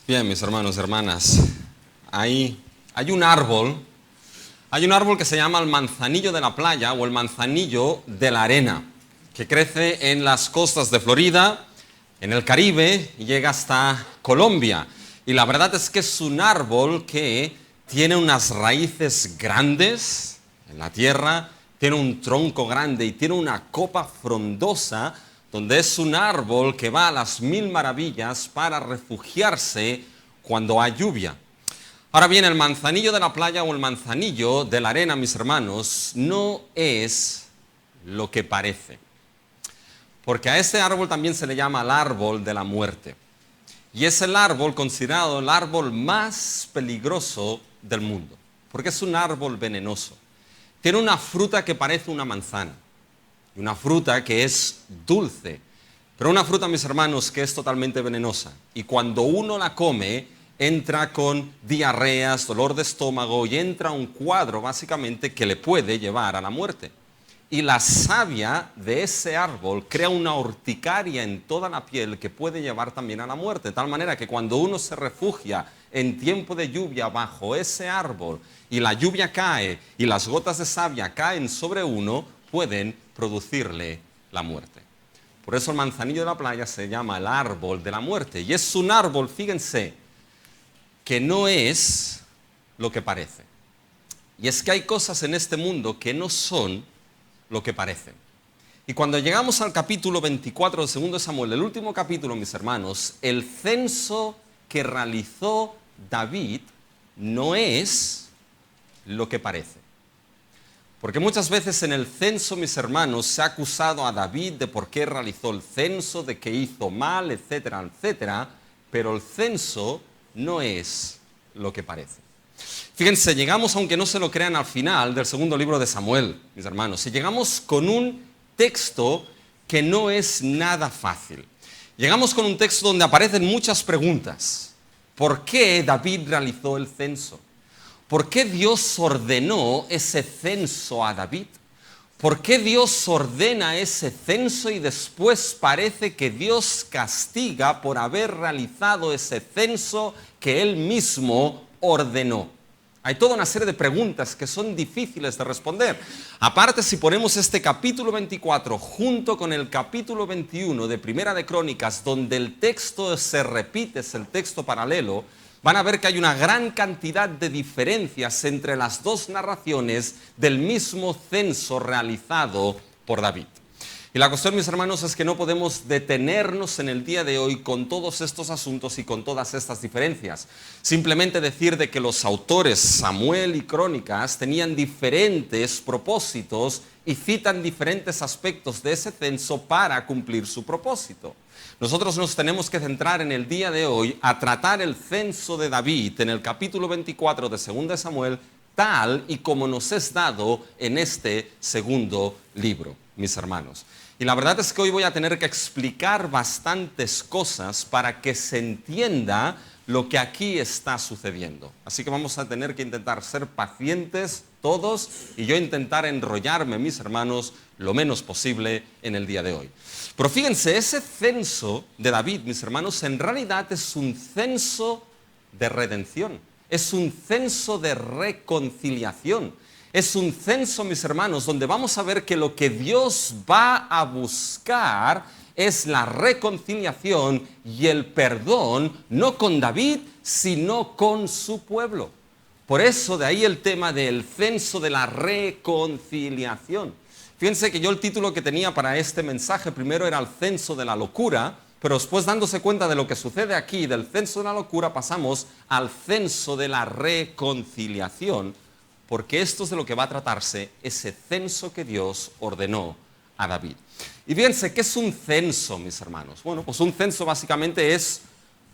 Bien, mis hermanos y hermanas, hay un árbol que se llama el manzanillo de la playa o el manzanillo de la arena, que crece en las costas de Florida, en el Caribe, y llega hasta Colombia. Y la verdad es que es un árbol que tiene unas raíces grandes en la tierra, tiene un tronco grande y tiene una copa frondosa, donde es un árbol que va a las mil maravillas para refugiarse cuando hay lluvia. Ahora bien, el manzanillo de la playa o el manzanillo de la arena, mis hermanos, no es lo que parece. Porque a este árbol también se le llama el árbol de la muerte. Y es el árbol considerado el árbol más peligroso del mundo. Porque es un árbol venenoso. Tiene una fruta que parece una manzana. Y una fruta que es dulce. Pero una fruta, mis hermanos, que es totalmente venenosa. Y cuando uno la come, entra con diarreas, dolor de estómago y entra un cuadro básicamente que le puede llevar a la muerte. Y la savia de ese árbol crea una urticaria en toda la piel que puede llevar también a la muerte. De tal manera que cuando uno se refugia en tiempo de lluvia bajo ese árbol y la lluvia cae y las gotas de savia caen sobre uno, pueden producirle la muerte. Por eso el manzanillo de la playa se llama el árbol de la muerte. Y es un árbol, fíjense, que no es lo que parece. Y es que hay cosas en este mundo que no son lo que parecen. Y cuando llegamos al capítulo 24 de 2 de Samuel, el último capítulo, mis hermanos, el censo que realizó David no es lo que parece. Porque muchas veces en el censo, mis hermanos, se ha acusado a David de por qué realizó el censo, de que hizo mal, etcétera, etcétera, pero el censo no es lo que parece. Fíjense, llegamos, aunque no se lo crean, al final del segundo libro de Samuel, mis hermanos, y llegamos con un texto que no es nada fácil. Llegamos con un texto donde aparecen muchas preguntas. ¿Por qué David realizó el censo? ¿Por qué Dios ordenó ese censo a David? ¿Por qué Dios ordena ese censo y después parece que Dios castiga por haber realizado ese censo que Él mismo ordenó? Hay toda una serie de preguntas que son difíciles de responder. Aparte, si ponemos este capítulo 24 junto con el capítulo 21 de Primera de Crónicas, donde el texto se repite, es el texto paralelo, van a ver que hay una gran cantidad de diferencias entre las dos narraciones del mismo censo realizado por David. Y la cuestión, mis hermanos, es que no podemos detenernos en el día de hoy con todos estos asuntos y con todas estas diferencias. Simplemente decir de que los autores Samuel y Crónicas tenían diferentes propósitos y citan diferentes aspectos de ese censo para cumplir su propósito. Nosotros nos tenemos que centrar en el día de hoy a tratar el censo de David en el capítulo 24 de 2 de Samuel, tal y como nos es dado en este segundo libro, mis hermanos. Y la verdad es que hoy voy a tener que explicar bastantes cosas para que se entienda lo que aquí está sucediendo. Así que vamos a tener que intentar ser pacientes todos y yo intentar enrollarme, mis hermanos, lo menos posible en el día de hoy. Pero fíjense, ese censo de David, mis hermanos, en realidad es un censo de redención. Es un censo de reconciliación. Es un censo, mis hermanos, donde vamos a ver que lo que Dios va a buscar es la reconciliación y el perdón, no con David, sino con su pueblo. Por eso, de ahí el tema del censo de la reconciliación. Fíjense que yo el título que tenía para este mensaje primero era el censo de la locura, pero después, dándose cuenta de lo que sucede aquí, del censo de la locura, pasamos al censo de la reconciliación, porque esto es de lo que va a tratarse ese censo que Dios ordenó a David. Y fíjense, ¿qué es un censo, mis hermanos? Bueno, pues un censo básicamente es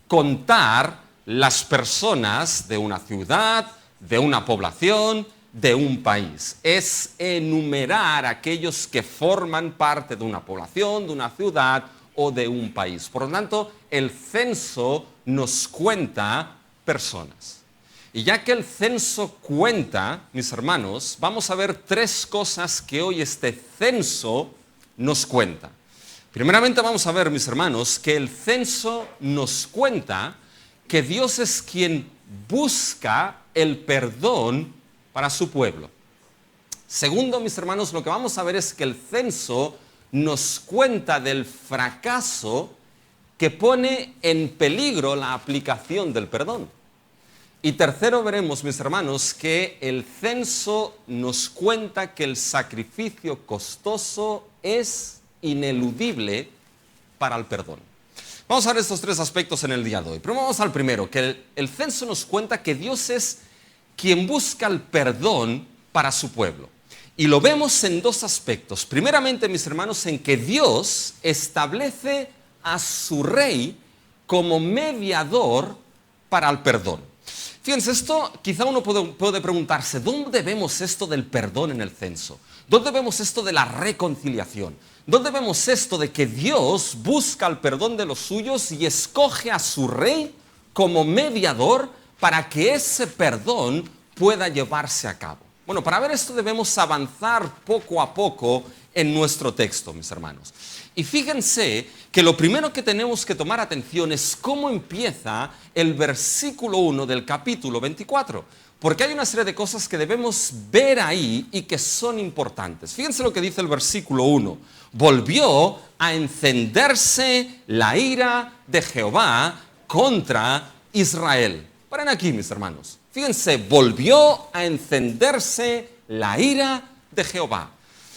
contar las personas de una ciudad, de una población, de un país. Es enumerar a aquellos que forman parte de una población, de una ciudad o de un país. Por lo tanto, el censo nos cuenta personas. Y ya que el censo cuenta, mis hermanos, vamos a ver tres cosas que hoy este censo nos cuenta. Primeramente vamos a ver, mis hermanos, que el censo nos cuenta que Dios es quien busca el perdón para su pueblo. Segundo, mis hermanos, lo que vamos a ver es que el censo nos cuenta del fracaso que pone en peligro la aplicación del perdón. Y tercero, veremos, mis hermanos, que el censo nos cuenta que el sacrificio costoso es ineludible para el perdón. Vamos a ver estos tres aspectos en el día de hoy. Pero vamos al primero, que el censo nos cuenta que Dios es quien busca el perdón para su pueblo. Y lo vemos en dos aspectos. Primeramente, mis hermanos, en que Dios establece a su rey como mediador para el perdón. Fíjense, esto quizá uno puede preguntarse, ¿dónde vemos esto del perdón en el censo? ¿Dónde vemos esto de la reconciliación? ¿Dónde vemos esto de que Dios busca el perdón de los suyos y escoge a su rey como mediador para que ese perdón pueda llevarse a cabo? Bueno, para ver esto debemos avanzar poco a poco en nuestro texto, mis hermanos. Y fíjense que lo primero que tenemos que tomar atención es cómo empieza el versículo 1 del capítulo 24. Porque hay una serie de cosas que debemos ver ahí y que son importantes. Fíjense lo que dice el versículo 1. Volvió a encenderse la ira de Jehová contra Israel. Paren aquí, mis hermanos. Fíjense, volvió a encenderse la ira de Jehová.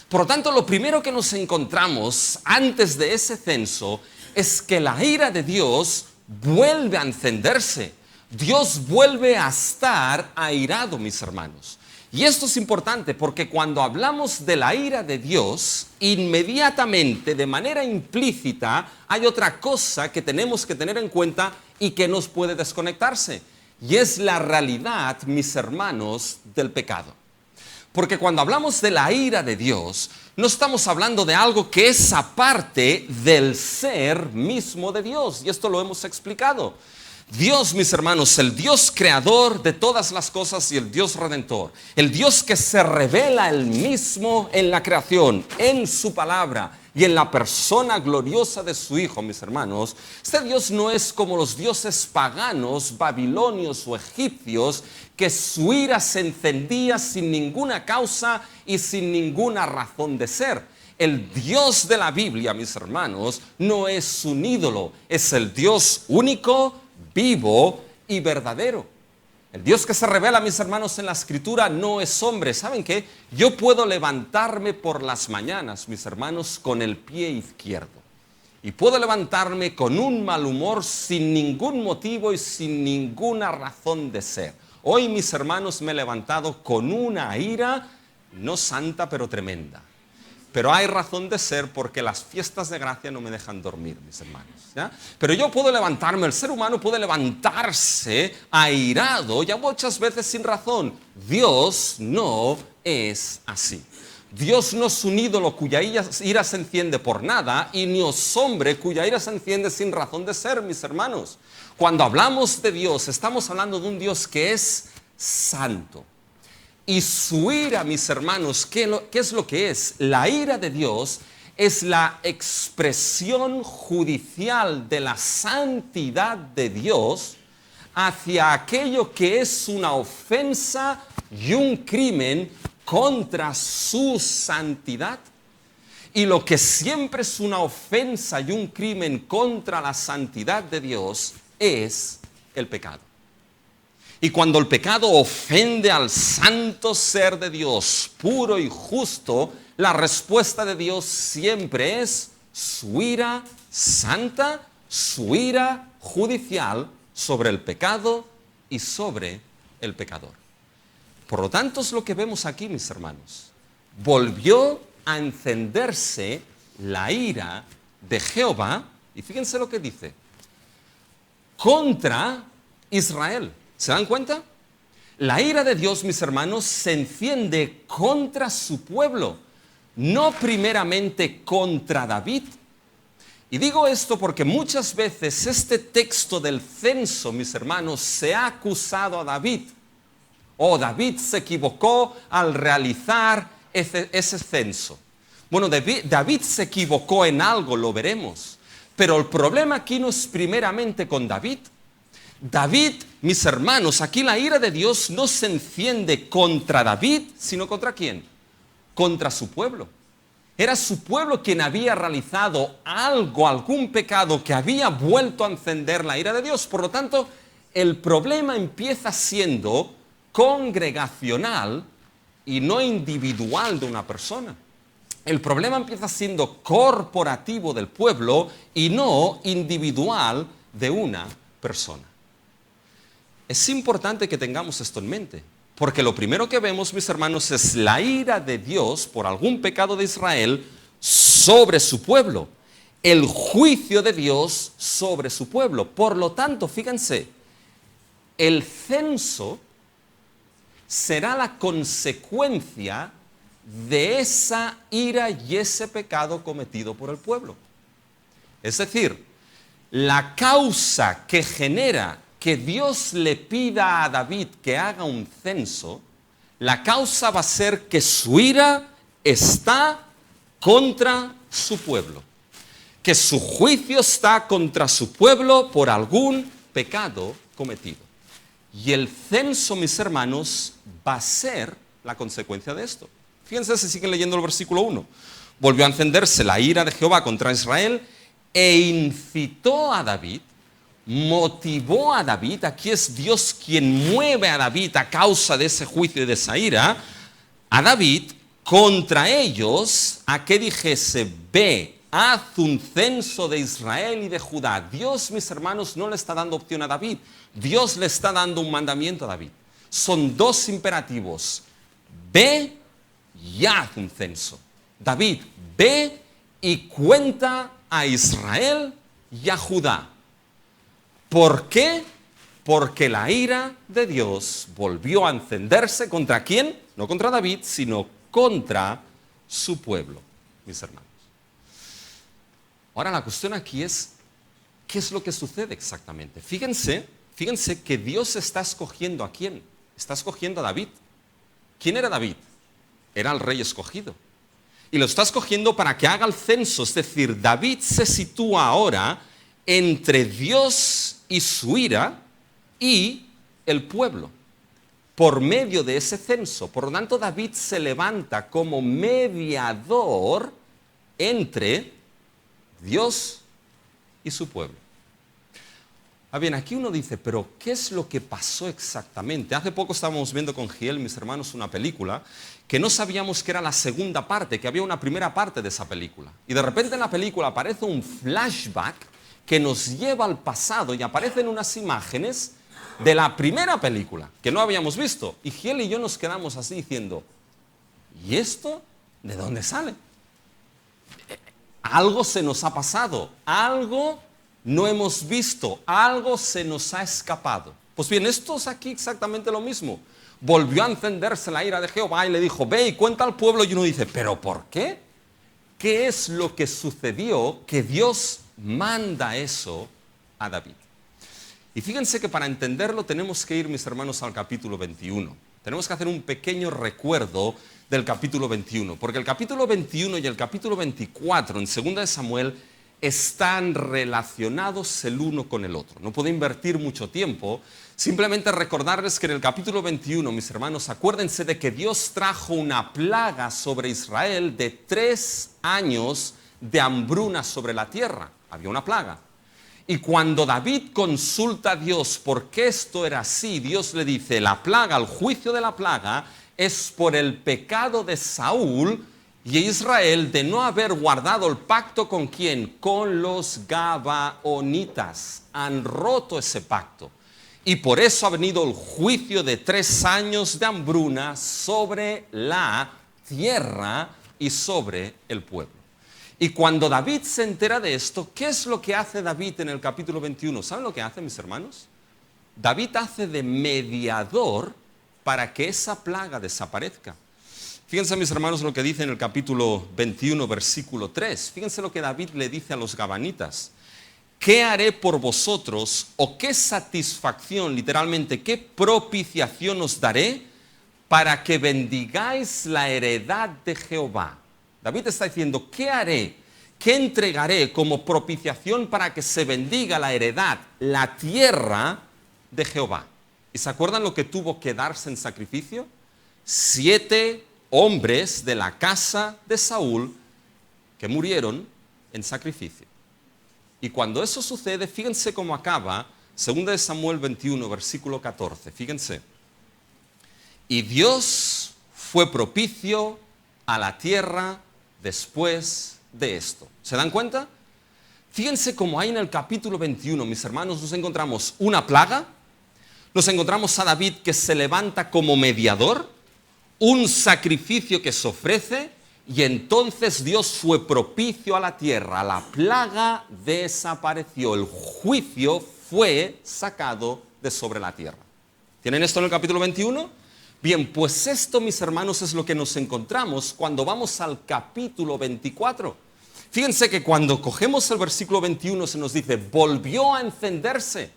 Por lo tanto, lo primero que nos encontramos antes de ese censo es que la ira de Dios vuelve a encenderse. Dios vuelve a estar airado, mis hermanos. Y esto es importante porque cuando hablamos de la ira de Dios, inmediatamente, de manera implícita, hay otra cosa que tenemos que tener en cuenta y que nos puede desconectarse. Y es la realidad, mis hermanos, del pecado. Porque cuando hablamos de la ira de Dios, no estamos hablando de algo que es aparte del ser mismo de Dios. Y esto lo hemos explicado. Dios, mis hermanos, el Dios creador de todas las cosas y el Dios redentor. El Dios que se revela él mismo en la creación, en su palabra y en la persona gloriosa de su Hijo, mis hermanos. Este Dios no es como los dioses paganos, babilonios o egipcios, que su ira se encendía sin ninguna causa y sin ninguna razón de ser. El Dios de la Biblia, mis hermanos, no es un ídolo, es el Dios único, vivo y verdadero. El Dios que se revela, mis hermanos, en la Escritura no es hombre. ¿Saben qué? Yo puedo levantarme por las mañanas, mis hermanos, con el pie izquierdo. Y puedo levantarme con un mal humor sin ningún motivo y sin ninguna razón de ser. Hoy, mis hermanos, me he levantado con una ira, no santa, pero tremenda. Pero hay razón de ser porque las fiestas de gracia no me dejan dormir, mis hermanos, ¿ya? Pero yo puedo levantarme, el ser humano puede levantarse airado, ya muchas veces sin razón. Dios no es así. Dios no es un ídolo cuya ira se enciende por nada y ni es hombre cuya ira se enciende sin razón de ser, mis hermanos. Cuando hablamos de Dios, estamos hablando de un Dios que es santo. Y su ira, mis hermanos, ¿qué es lo que es? La ira de Dios es la expresión judicial de la santidad de Dios hacia aquello que es una ofensa y un crimen contra su santidad. Y lo que siempre es una ofensa y un crimen contra la santidad de Dios es el pecado. Y cuando el pecado ofende al santo ser de Dios, puro y justo, la respuesta de Dios siempre es su ira santa, su ira judicial sobre el pecado y sobre el pecador. Por lo tanto, es lo que vemos aquí, mis hermanos. Volvió a encenderse la ira de Jehová, y fíjense lo que dice, contra Israel. ¿Se dan cuenta? La ira de Dios, mis hermanos, se enciende contra su pueblo, no primeramente contra David. Y digo esto porque muchas veces este texto del censo, mis hermanos, se ha acusado a David. David se equivocó al realizar ese censo. Bueno, David se equivocó en algo, lo veremos. Pero el problema aquí no es primeramente con David. David, mis hermanos, aquí la ira de Dios no se enciende contra David, sino contra ¿quién? Contra su pueblo. Era su pueblo quien había realizado algo, algún pecado que había vuelto a encender la ira de Dios. Por lo tanto, el problema empieza siendo congregacional y no individual de una persona. El problema empieza siendo corporativo del pueblo y no individual de una persona. Es importante que tengamos esto en mente, porque lo primero que vemos, mis hermanos, es la ira de Dios por algún pecado de Israel sobre su pueblo. El juicio de Dios sobre su pueblo. Por lo tanto, fíjense, el censo será la consecuencia de esa ira y ese pecado cometido por el pueblo. Es decir, la causa que genera que Dios le pida a David que haga un censo, la causa va a ser que su ira está contra su pueblo, que su juicio está contra su pueblo por algún pecado cometido. Y el censo, mis hermanos, va a ser la consecuencia de esto. Fíjense si siguen leyendo el versículo 1. Volvió a encenderse la ira de Jehová contra Israel e incitó a David, motivó a David. Aquí es Dios quien mueve a David a causa de ese juicio y de esa ira, a David contra ellos a que dijese: ve, haz un censo de Israel y de Judá. Dios, mis hermanos, no le está dando opción a David. Dios le está dando un mandamiento a David. Son dos imperativos: ve y haz un censo. David, ve y cuenta a Israel y a Judá. ¿Por qué? Porque la ira de Dios volvió a encenderse ¿contra quién? No contra David, sino contra su pueblo, mis hermanos. Ahora la cuestión aquí es, ¿qué es lo que sucede exactamente? Fíjense que Dios está escogiendo ¿a quién? Está escogiendo a David. ¿Quién era David? Era el rey escogido. Y lo está escogiendo para que haga el censo. Es decir, David se sitúa ahora entre Dios y su ira y el pueblo, por medio de ese censo. Por lo tanto, David se levanta como mediador entre Dios y su pueblo. Bien, aquí uno dice, pero ¿qué es lo que pasó exactamente? Hace poco estábamos viendo con Giel, mis hermanos, una película que no sabíamos que era la segunda parte, que había una primera parte de esa película. Y de repente en la película aparece un flashback que nos lleva al pasado y aparecen unas imágenes de la primera película que no habíamos visto. Y Giel y yo nos quedamos así diciendo, ¿y esto de dónde sale? Algo se nos ha pasado, algo no hemos visto, algo se nos ha escapado. Pues bien, esto es aquí exactamente lo mismo. Volvió a encenderse la ira de Jehová y le dijo, ve y cuenta al pueblo. Y uno dice, ¿pero por qué? ¿Qué es lo que sucedió que Dios manda eso a David? Y fíjense que para entenderlo tenemos que ir, mis hermanos, al capítulo 21. Tenemos que hacer un pequeño recuerdo del capítulo 21, porque el capítulo 21 y el capítulo 24 en 2 de Samuel están relacionados el uno con el otro. No puedo invertir mucho tiempo, simplemente recordarles que en el capítulo 21, mis hermanos, acuérdense de que Dios trajo una plaga sobre Israel de 3 años de hambruna sobre la tierra. Había una plaga. Y cuando David consulta a Dios por qué esto era así, Dios le dice, la plaga, el juicio de la plaga, es por el pecado de Saúl y Israel de no haber guardado el pacto ¿con quién? Con los Gabaonitas. Han roto ese pacto. Y por eso ha venido el juicio de 3 años de hambruna sobre la tierra y sobre el pueblo. Y cuando David se entera de esto, ¿qué es lo que hace David en el capítulo 21? ¿Saben lo que hace, mis hermanos? David hace de mediador para que esa plaga desaparezca. Fíjense, mis hermanos, lo que dice en el capítulo 21, versículo 3. Fíjense lo que David le dice a los Gabanitas. ¿Qué haré por vosotros o qué satisfacción, literalmente, qué propiciación os daré para que bendigáis la heredad de Jehová? David está diciendo, ¿qué haré? ¿Qué entregaré como propiciación para que se bendiga la heredad, la tierra de Jehová. ¿Y se acuerdan lo que tuvo que darse en sacrificio? 7 hombres de la casa de Saúl que murieron en sacrificio. Y cuando eso sucede, fíjense cómo acaba 2 Samuel 21, versículo 14. Fíjense. Y Dios fue propicio a la tierra después de esto. ¿Se dan cuenta? Fíjense cómo hay en el capítulo 21, mis hermanos, nos encontramos una plaga, nos encontramos a David que se levanta como mediador, un sacrificio que se ofrece, y entonces Dios fue propicio a la tierra, la plaga desapareció, el juicio fue sacado de sobre la tierra. ¿Tienen esto en el capítulo 21? Bien, pues esto, mis hermanos, es lo que nos encontramos cuando vamos al capítulo 24. Fíjense que cuando cogemos el versículo 21 se nos dice, volvió a encenderse.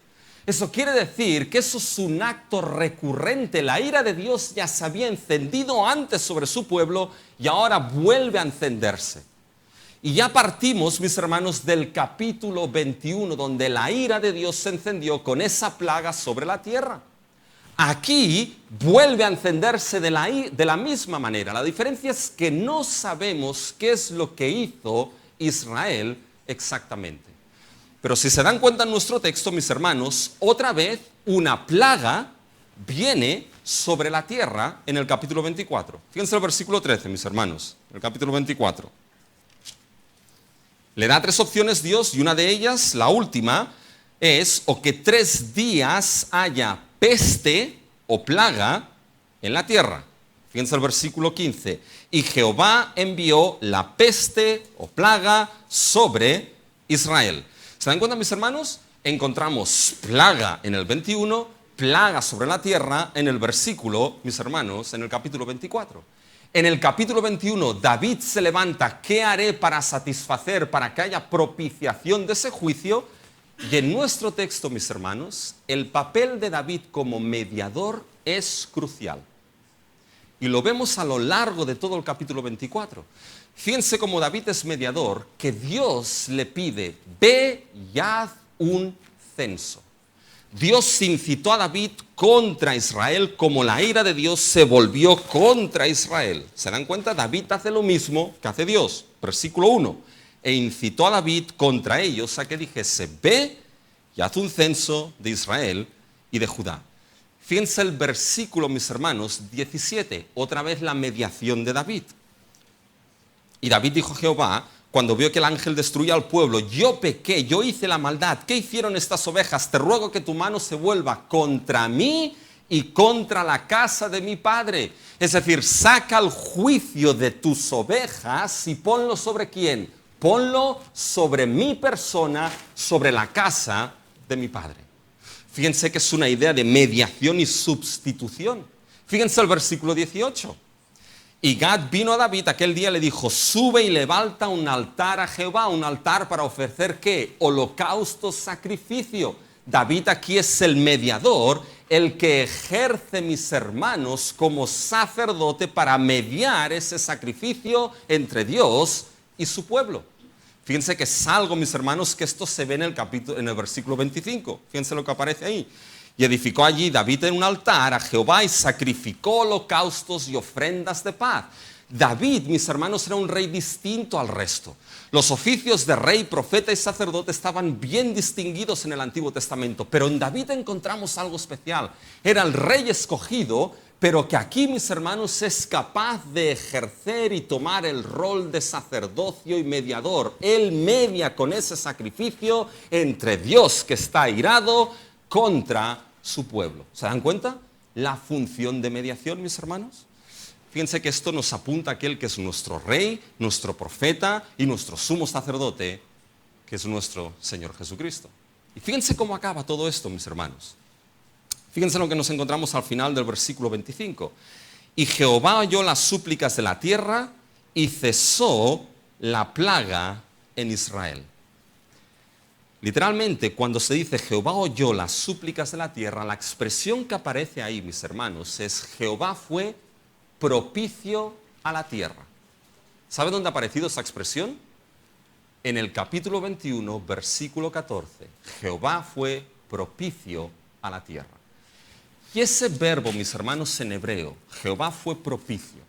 Eso quiere decir que eso es un acto recurrente. La ira de Dios ya se había encendido antes sobre su pueblo y ahora vuelve a encenderse. Y ya partimos, mis hermanos, del capítulo 21, donde la ira de Dios se encendió con esa plaga sobre la tierra. Aquí vuelve a encenderse de la misma manera. La diferencia es que no sabemos qué es lo que hizo Israel exactamente. Pero si se dan cuenta en nuestro texto, mis hermanos, otra vez una plaga viene sobre la tierra en el capítulo 24. Fíjense el versículo 13, mis hermanos, el capítulo 24. Le da 3 opciones Dios y una de ellas, la última, es o que 3 días haya peste o plaga en la tierra. Fíjense el versículo 15. Y Jehová envió la peste o plaga sobre Israel. ¿Se dan cuenta, mis hermanos? Encontramos plaga en el 21, plaga sobre la tierra en el versículo, mis hermanos, en el capítulo 24. En el capítulo 21, David se levanta, ¿qué haré para satisfacer, para que haya propiciación de ese juicio? Y en nuestro texto, mis hermanos, el papel de David como mediador es crucial. Y lo vemos a lo largo de todo el capítulo 24. Fíjense cómo David es mediador, que Dios le pide, ve y haz un censo. Dios incitó a David contra Israel como la ira de Dios se volvió contra Israel. ¿Se dan cuenta? David hace lo mismo que hace Dios. Versículo 1. E incitó a David contra ellos a que dijese, ve y haz un censo de Israel y de Judá. Fíjense el versículo, mis hermanos, 17. Otra vez la mediación de David. Y David dijo a Jehová, cuando vio que el ángel destruía al pueblo, yo pequé, yo hice la maldad. ¿Qué hicieron estas ovejas? Te ruego que tu mano se vuelva contra mí y contra la casa de mi padre. Es decir, saca el juicio de tus ovejas y ponlo sobre quién. Ponlo sobre mi persona, sobre la casa de mi padre. Fíjense que es una idea de mediación y sustitución. Fíjense el versículo 18. Y Gad vino a David aquel día y le dijo, sube y levanta un altar a Jehová, un altar para ofrecer ¿qué? Holocausto, sacrificio. David aquí es el mediador, el que ejerce, mis hermanos, como sacerdote para mediar ese sacrificio entre Dios y su pueblo. Fíjense que es algo, mis hermanos, que esto se ve en el versículo 25. Fíjense lo que aparece ahí. Y edificó allí David en un altar a Jehová y sacrificó holocaustos y ofrendas de paz. David, mis hermanos, era un rey distinto al resto. Los oficios de rey, profeta y sacerdote estaban bien distinguidos en el Antiguo Testamento, pero en David encontramos algo especial. Era el rey escogido, pero que aquí, mis hermanos, es capaz de ejercer y tomar el rol de sacerdocio y mediador. Él media con ese sacrificio entre Dios, que está airado, contra su pueblo. ¿Se dan cuenta? La función de mediación, mis hermanos. Fíjense que esto nos apunta a aquel que es nuestro rey, nuestro profeta y nuestro sumo sacerdote, que es nuestro Señor Jesucristo. Y fíjense cómo acaba todo esto, mis hermanos. Fíjense lo que nos encontramos al final del versículo 25. Y Jehová oyó las súplicas de la tierra y cesó la plaga en Israel. Literalmente, cuando se dice Jehová oyó las súplicas de la tierra, la expresión que aparece ahí, mis hermanos, es Jehová fue propicio a la tierra. ¿Sabe dónde ha aparecido esa expresión? En el capítulo 21, versículo 14. Jehová fue propicio a la tierra. Y ese verbo, mis hermanos, en hebreo, Jehová fue propicio.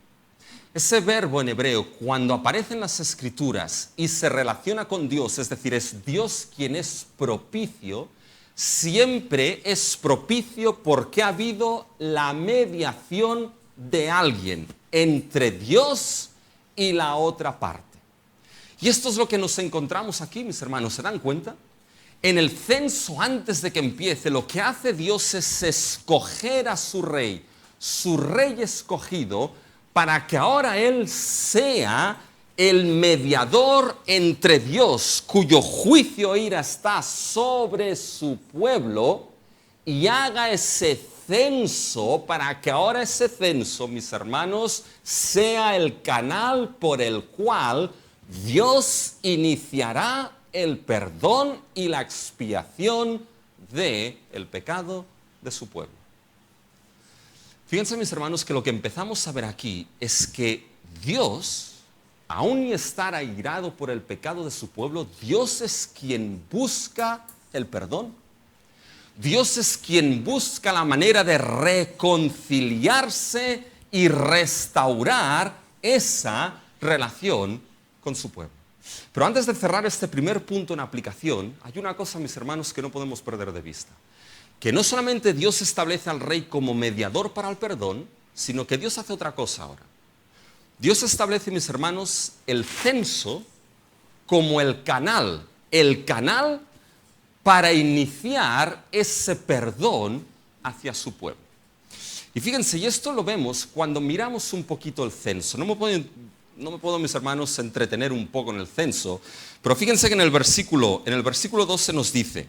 Ese verbo en hebreo, cuando aparece en las Escrituras y se relaciona con Dios, es decir, es Dios quien es propicio, siempre es propicio porque ha habido la mediación de alguien entre Dios y la otra parte. Y esto es lo que nos encontramos aquí, mis hermanos, ¿se dan cuenta? En el censo, antes de que empiece, lo que hace Dios es escoger a su rey escogido, para que ahora Él sea el mediador entre Dios, cuyo juicio e ira está sobre su pueblo, y haga ese censo para que ahora ese censo, mis hermanos, sea el canal por el cual Dios iniciará el perdón y la expiación del pecado de su pueblo. Fíjense, mis hermanos, que lo que empezamos a ver aquí es que Dios, aun y estar airado por el pecado de su pueblo, Dios es quien busca el perdón. Dios es quien busca la manera de reconciliarse y restaurar esa relación con su pueblo. Pero antes de cerrar este primer punto en aplicación, hay una cosa, mis hermanos, que no podemos perder de vista. Que no solamente Dios establece al rey como mediador para el perdón, sino que Dios hace otra cosa ahora. Dios establece, mis hermanos, el censo como el canal para iniciar ese perdón hacia su pueblo. Y fíjense, y esto lo vemos cuando miramos un poquito el censo. No me puedo, mis hermanos, entretener un poco en el censo, pero fíjense que en el versículo 12 nos dice: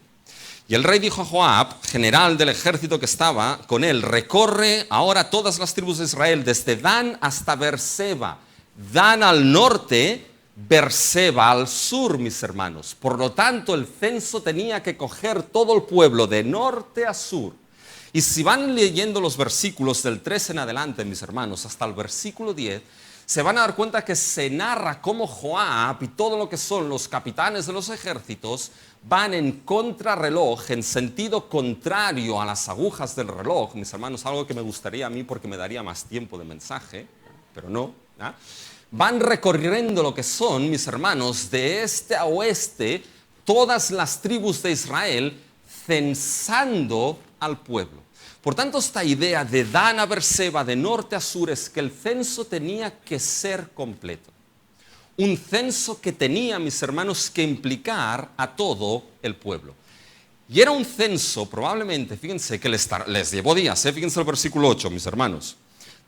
y el rey dijo a Joab, general del ejército que estaba con él: recorre ahora todas las tribus de Israel, desde Dan hasta Beerseba. Dan al norte, Beerseba al sur, mis hermanos. Por lo tanto, el censo tenía que coger todo el pueblo de norte a sur. Y si van leyendo los versículos del 3 en adelante, mis hermanos, hasta el versículo 10, se van a dar cuenta que se narra cómo Joab y todo lo que son los capitanes de los ejércitos van en contrarreloj, en sentido contrario a las agujas del reloj. Mis hermanos, algo que me gustaría a mí porque me daría más tiempo de mensaje, pero no. Van recorriendo lo que son, mis hermanos, de este a oeste, todas las tribus de Israel, censando al pueblo. Por tanto, esta idea de Dan a Beerseba, de norte a sur, es que el censo tenía que ser completo. Un censo que tenía, mis hermanos, que implicar a todo el pueblo. Y era un censo, probablemente, fíjense, que les llevó días, fíjense el versículo 8, mis hermanos.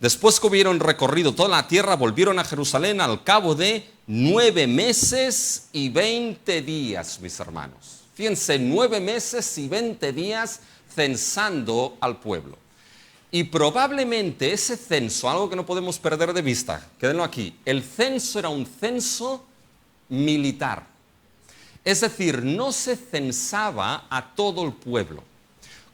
Después que hubieron recorrido toda la tierra, volvieron a Jerusalén al cabo de 9 meses y 20 días, mis hermanos. Fíjense, 9 meses y 20 días censando al pueblo. Y probablemente ese censo, algo que no podemos perder de vista, quédenlo aquí, el censo era un censo militar. Es decir, no se censaba a todo el pueblo.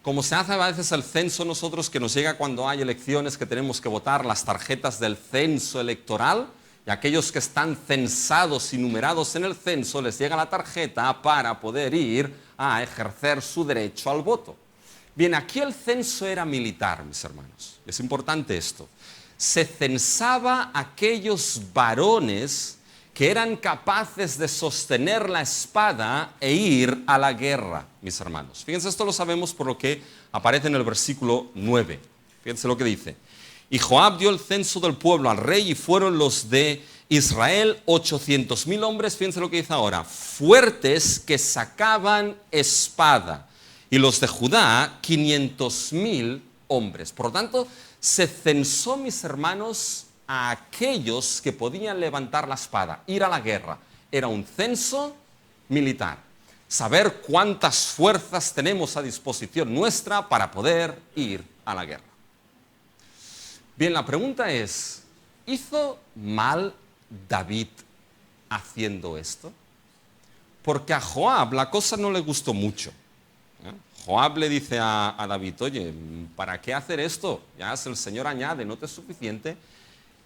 Como se hace a veces el censo nosotros, que nos llega cuando hay elecciones, que tenemos que votar las tarjetas del censo electoral, y aquellos que están censados y numerados en el censo les llega la tarjeta para poder ir a ejercer su derecho al voto. Bien, aquí el censo era militar, mis hermanos. Es importante esto. Se censaba a aquellos varones que eran capaces de sostener la espada e ir a la guerra, mis hermanos. Fíjense, esto lo sabemos por lo que aparece en el versículo 9. Fíjense lo que dice. Y Joab dio el censo del pueblo al rey, y fueron los de Israel 800,000 hombres, fíjense lo que dice ahora, fuertes, que sacaban espada. Y los de Judá, 500,000 hombres. Por lo tanto, se censó, mis hermanos, a aquellos que podían levantar la espada, ir a la guerra. Era un censo militar. Saber cuántas fuerzas tenemos a disposición nuestra para poder ir a la guerra. Bien, la pregunta es, ¿hizo mal David haciendo esto? Porque a Joab la cosa no le gustó mucho. Joab le dice a David: oye, ¿para qué hacer esto? Ya es el Señor añade, ¿no te es suficiente?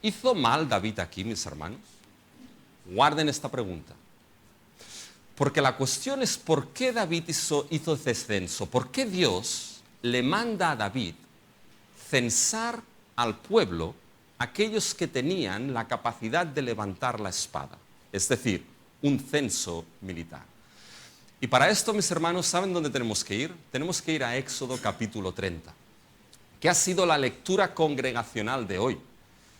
¿Hizo mal David aquí, mis hermanos? Guarden esta pregunta. Porque la cuestión es, ¿por qué David hizo ese censo? ¿Por qué Dios le manda a David censar al pueblo aquellos que tenían la capacidad de levantar la espada, es decir, un censo militar. Y para esto, mis hermanos, ¿saben dónde tenemos que ir? Tenemos que ir a Éxodo capítulo 30, que ha sido la lectura congregacional de hoy.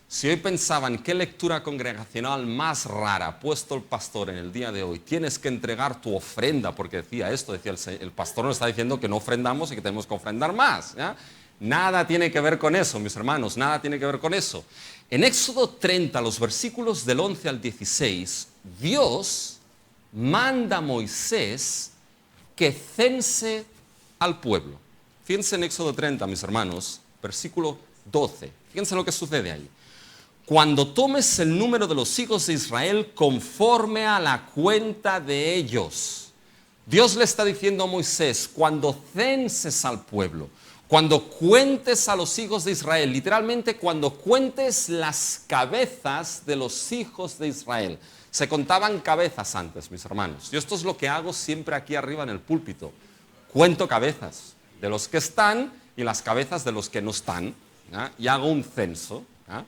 Si hoy pensaban qué lectura congregacional más rara ha puesto el pastor en el día de hoy, tienes que entregar tu ofrenda, porque decía esto, decía el pastor nos está diciendo que no ofrendamos y que tenemos que ofrendar más, ¿ya? Nada tiene que ver con eso, mis hermanos, nada tiene que ver con eso. En Éxodo 30, los versículos del 11 al 16, Dios manda a Moisés que cense al pueblo. Fíjense en Éxodo 30, mis hermanos, versículo 12. Fíjense lo que sucede ahí. Cuando tomes el número de los hijos de Israel conforme a la cuenta de ellos. Dios le está diciendo a Moisés, cuando censes al pueblo, cuando cuentes a los hijos de Israel, literalmente cuando cuentes las cabezas de los hijos de Israel. Se contaban cabezas antes, mis hermanos. Yo esto es lo que hago siempre aquí arriba en el púlpito. Cuento cabezas de los que están y las cabezas de los que no están, ¿ya? Y hago un censo, ¿ya?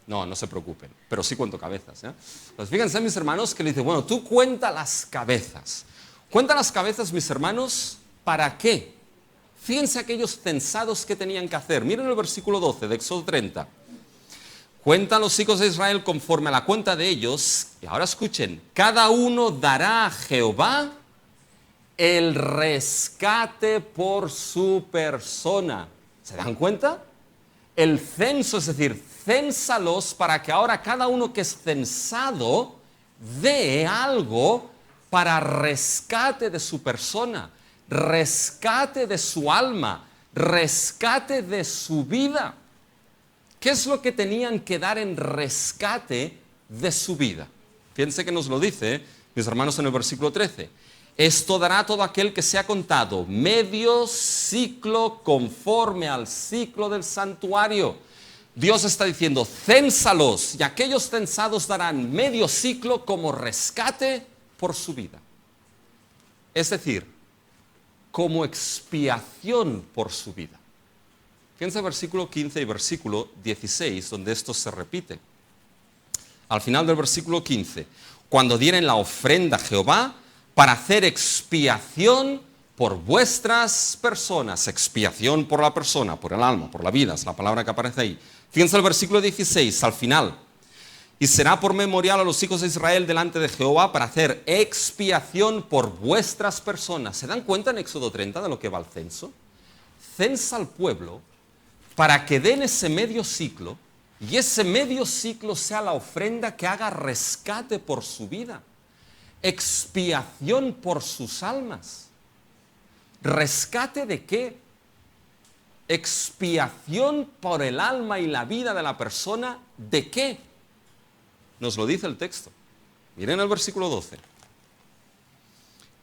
No se preocupen, pero sí cuento cabezas, ¿ya? Pues fíjense, mis hermanos, que le dice, bueno, tú cuenta las cabezas. Cuenta las cabezas, mis hermanos, ¿para qué? Fíjense aquellos censados que tenían que hacer. Miren el versículo 12 de Éxodo 30. Cuentan los hijos de Israel conforme a la cuenta de ellos. Y ahora escuchen, cada uno dará a Jehová el rescate por su persona. ¿Se dan cuenta? El censo, es decir, cénsalos para que ahora cada uno que es censado dé algo para rescate de su persona, rescate de su alma, rescate de su vida. ¿Qué es lo que tenían que dar en rescate de su vida? Fíjense que nos lo dice, mis hermanos, en el versículo 13. Esto dará todo aquel que sea contado medio ciclo conforme al ciclo del santuario. Dios está diciendo, cénsalos, y aquellos censados darán medio ciclo como rescate por su vida. Es decir, como expiación por su vida. Fíjense el versículo 15 y versículo 16, donde esto se repite. Al final del versículo 15, cuando dieren la ofrenda a Jehová, para hacer expiación por vuestras personas, expiación por la persona, por el alma, por la vida, es la palabra que aparece ahí. Fíjense el versículo 16, al final. Y será por memorial a los hijos de Israel delante de Jehová para hacer expiación por vuestras personas. ¿Se dan cuenta en Éxodo 30 de lo que va el censo? Censa al pueblo para que den ese medio ciclo y ese medio ciclo sea la ofrenda que haga rescate por su vida. Expiación por sus almas. ¿Rescate de qué? Expiación por el alma y la vida de la persona. ¿De qué? Nos lo dice el texto. Miren el versículo 12.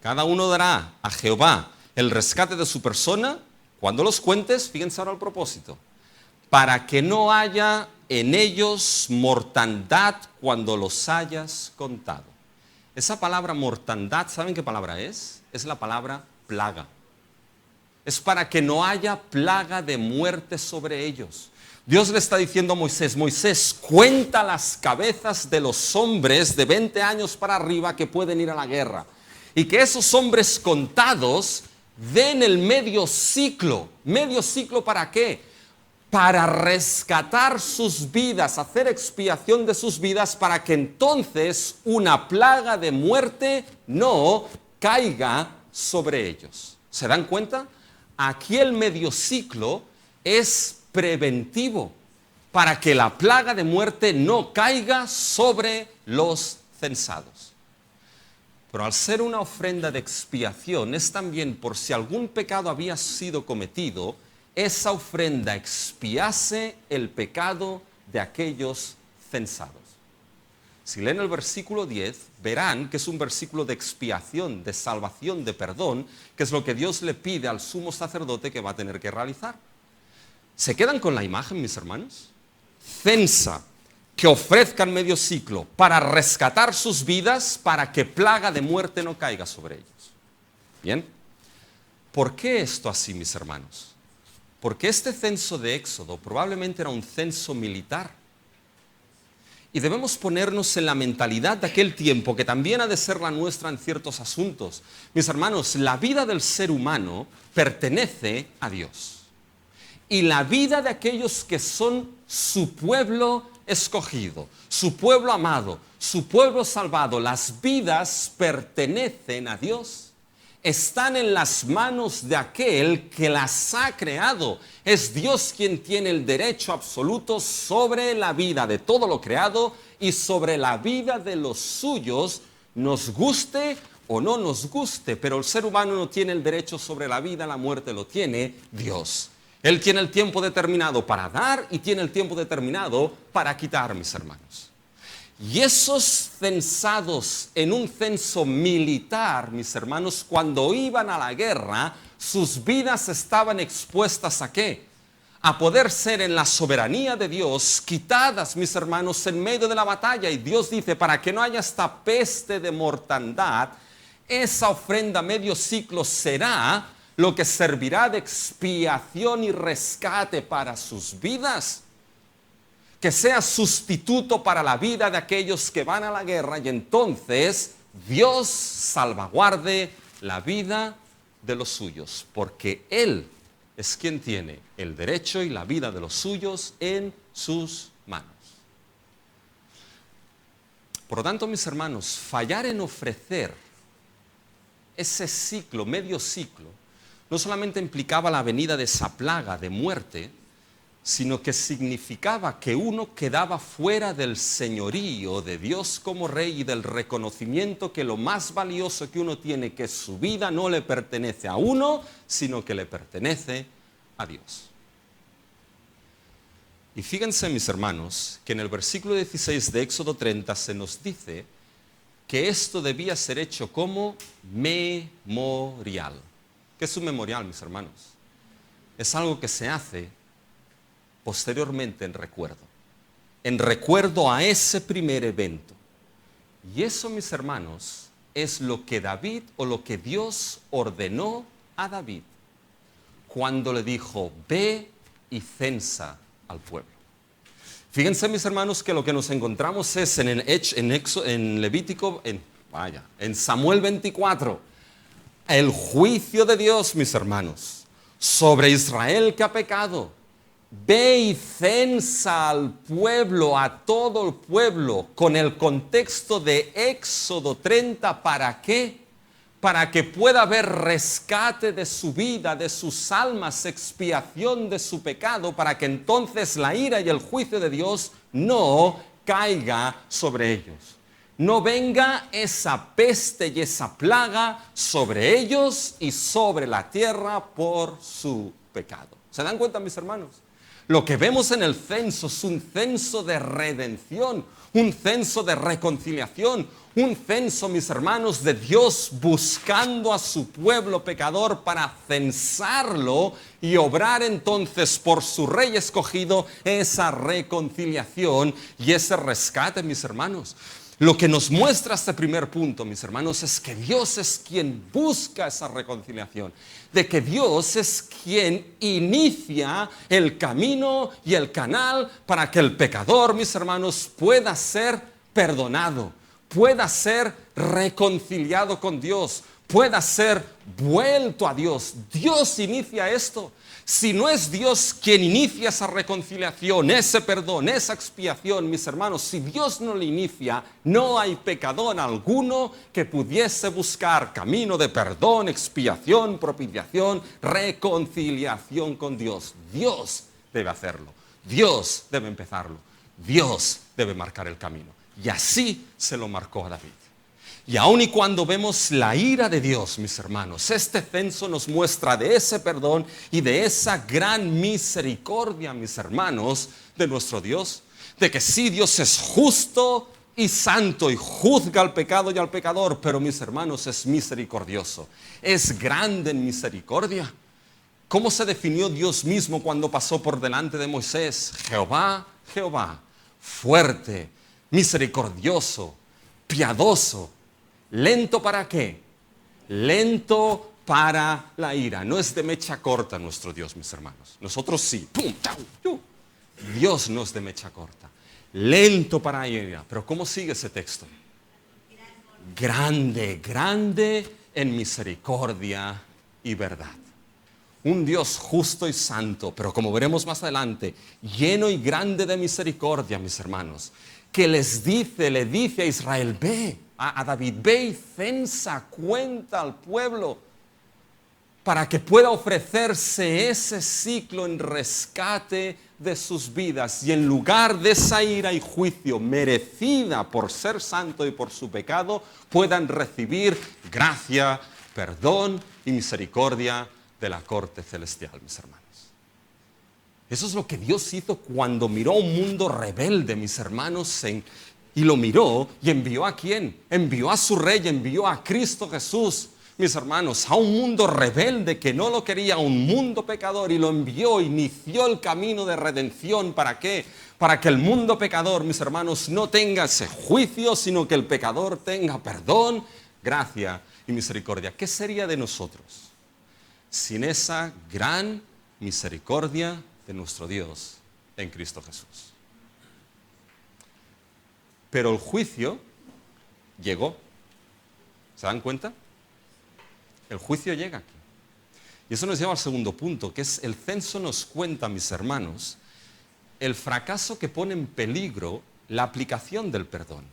Cada uno dará a Jehová el rescate de su persona. Cuando los cuentes, fíjense ahora el propósito. Para que no haya en ellos mortandad cuando los hayas contado. Esa palabra mortandad, ¿saben qué palabra es? Es la palabra plaga. Es para que no haya plaga de muerte sobre ellos. Dios le está diciendo a Moisés, Moisés, cuenta las cabezas de los hombres de 20 años para arriba que pueden ir a la guerra. Y que esos hombres contados den el medio ciclo. ¿Medio ciclo para qué? Para rescatar sus vidas, hacer expiación de sus vidas para que entonces una plaga de muerte no caiga sobre ellos. ¿Se dan cuenta? Aquí el medio ciclo es preventivo para que la plaga de muerte no caiga sobre los censados. Pero al ser una ofrenda de expiación es también por si algún pecado había sido cometido, esa ofrenda expiase el pecado de aquellos censados. Si leen el versículo 10, verán que es un versículo de expiación, de salvación, de perdón, que es lo que Dios le pide al sumo sacerdote que va a tener que realizar. ¿Se quedan con la imagen, mis hermanos? Censa, que ofrezcan medio ciclo para rescatar sus vidas, para que plaga de muerte no caiga sobre ellos. Bien. ¿Por qué esto así, mis hermanos? Porque este censo de Éxodo probablemente era un censo militar. Y debemos ponernos en la mentalidad de aquel tiempo, que también ha de ser la nuestra en ciertos asuntos. Mis hermanos, la vida del ser humano pertenece a Dios. Y la vida de aquellos que son su pueblo escogido, su pueblo amado, su pueblo salvado, las vidas pertenecen a Dios. Están en las manos de aquel que las ha creado. Es Dios quien tiene el derecho absoluto sobre la vida de todo lo creado y sobre la vida de los suyos, nos guste o no nos guste, pero el ser humano no tiene el derecho sobre la vida, la muerte lo tiene Dios. Él tiene el tiempo determinado para dar y tiene el tiempo determinado para quitar, mis hermanos. Y esos censados en un censo militar, mis hermanos, cuando iban a la guerra, sus vidas estaban expuestas ¿a qué? A poder ser en la soberanía de Dios quitadas, mis hermanos, en medio de la batalla. Y Dios dice, para que no haya esta peste de mortandad, esa ofrenda medio ciclo será lo que servirá de expiación y rescate para sus vidas. Que sea sustituto para la vida de aquellos que van a la guerra y entonces Dios salvaguarde la vida de los suyos, porque Él es quien tiene el derecho y la vida de los suyos en sus manos. Por lo tanto, mis hermanos, fallar en ofrecer ese ciclo, medio ciclo, no solamente implicaba la venida de esa plaga de muerte, sino que significaba que uno quedaba fuera del señorío de Dios como rey y del reconocimiento que lo más valioso que uno tiene, que su vida no le pertenece a uno, sino que le pertenece a Dios. Y fíjense, mis hermanos, que en el versículo 16 de Éxodo 30 se nos dice que esto debía ser hecho como memorial. ¿Qué es un memorial, mis hermanos? Es algo que se hace posteriormente en recuerdo a ese primer evento. Y eso, mis hermanos, es lo que David o lo que Dios ordenó a David cuando le dijo, ve y censa al pueblo. Fíjense, mis hermanos, que lo que nos encontramos es en Levítico, en Samuel 24, el juicio de Dios, mis hermanos, sobre Israel que ha pecado. Ve y censa al pueblo, a todo el pueblo, con el contexto de Éxodo 30, ¿para qué? Para que pueda haber rescate de su vida, de sus almas, expiación de su pecado, para que entonces la ira y el juicio de Dios no caiga sobre ellos. No venga esa peste y esa plaga sobre ellos y sobre la tierra por su pecado. ¿Se dan cuenta, mis hermanos? Lo que vemos en el censo es un censo de redención, un censo de reconciliación, un censo, mis hermanos, de Dios buscando a su pueblo pecador para censarlo y obrar entonces por su rey escogido esa reconciliación y ese rescate, mis hermanos. Lo que nos muestra este primer punto, mis hermanos, es que Dios es quien busca esa reconciliación, de que Dios es quien inicia el camino y el canal para que el pecador, mis hermanos, pueda ser perdonado, pueda ser reconciliado con Dios, pueda ser vuelto a Dios. Dios inicia esto. Si no es Dios quien inicia esa reconciliación, ese perdón, esa expiación, mis hermanos, si Dios no le inicia, no hay pecador alguno que pudiese buscar camino de perdón, expiación, propiciación, reconciliación con Dios. Dios debe hacerlo, Dios debe empezarlo, Dios debe marcar el camino. Y así se lo marcó a David. Y aun y cuando vemos la ira de Dios, mis hermanos, este censo nos muestra de ese perdón y de esa gran misericordia, mis hermanos, de nuestro Dios. De que sí, Dios es justo y santo y juzga al pecado y al pecador, pero, mis hermanos, es misericordioso. Es grande en misericordia. ¿Cómo se definió Dios mismo cuando pasó por delante de Moisés? Jehová, Jehová, fuerte, misericordioso, piadoso. ¿Lento para qué? Lento para la ira. No es de mecha corta nuestro Dios, mis hermanos. Nosotros sí. ¡Pum! ¡Chau! ¡Yu! Dios no es de mecha corta. Lento para la ira. Pero ¿cómo sigue ese texto? Grande, grande en misericordia y verdad. Un Dios justo y santo, pero como veremos más adelante, lleno y grande de misericordia, mis hermanos, que le dice a Israel, ve, a David, ve y censa, cuenta al pueblo, para que pueda ofrecerse ese ciclo en rescate de sus vidas y en lugar de esa ira y juicio merecida por ser santo y por su pecado, puedan recibir gracia, perdón y misericordia de la corte celestial, mis hermanos. Eso es lo que Dios hizo cuando miró a un mundo rebelde, mis hermanos, y lo miró y envió ¿a quién? Envió a su Rey, envió a Cristo Jesús, mis hermanos, a un mundo rebelde que no lo quería, un mundo pecador, y lo envió, inició el camino de redención. ¿Para qué? Para que el mundo pecador, mis hermanos, no tenga ese juicio, sino que el pecador tenga perdón, gracia y misericordia. ¿Qué sería de nosotros sin esa gran misericordia de nuestro Dios en Cristo Jesús? Pero el juicio llegó. ¿Se dan cuenta? El juicio llega aquí. Y eso nos lleva al segundo punto, que es el censo nos cuenta, mis hermanos, el fracaso que pone en peligro la aplicación del perdón.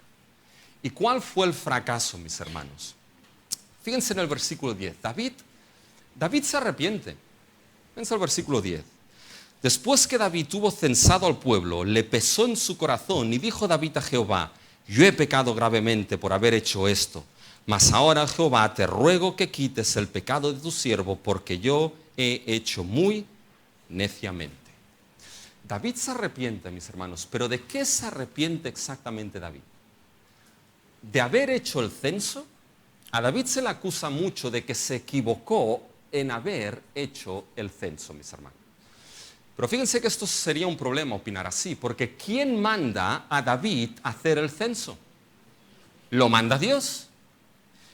¿Y cuál fue el fracaso, mis hermanos? Fíjense en el versículo 10. David se arrepiente. Fíjense el versículo 10. Después que David hubo censado al pueblo, le pesó en su corazón y dijo David a Jehová, yo he pecado gravemente por haber hecho esto. Mas ahora, Jehová, te ruego que quites el pecado de tu siervo, porque yo he hecho muy neciamente. David se arrepiente, mis hermanos, pero ¿de qué se arrepiente exactamente David? De haber hecho el censo. A David se le acusa mucho de que se equivocó en haber hecho el censo, mis hermanos. Pero fíjense que esto sería un problema opinar así, porque ¿quién manda a David a hacer el censo? Lo manda Dios.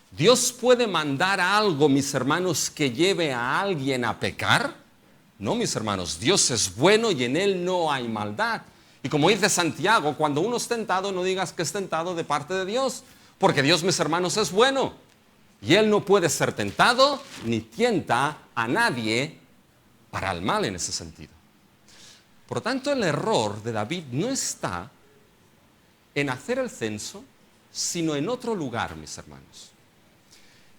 ¿Dios puede mandar algo, mis hermanos, que lleve a alguien a pecar? No, mis hermanos, Dios es bueno y en Él no hay maldad. Y como dice Santiago, cuando uno es tentado, no digas que es tentado de parte de Dios, porque Dios, mis hermanos, es bueno. Y Él no puede ser tentado ni tienta a nadie para el mal en ese sentido. Por lo tanto, el error de David no está en hacer el censo, sino en otro lugar, mis hermanos.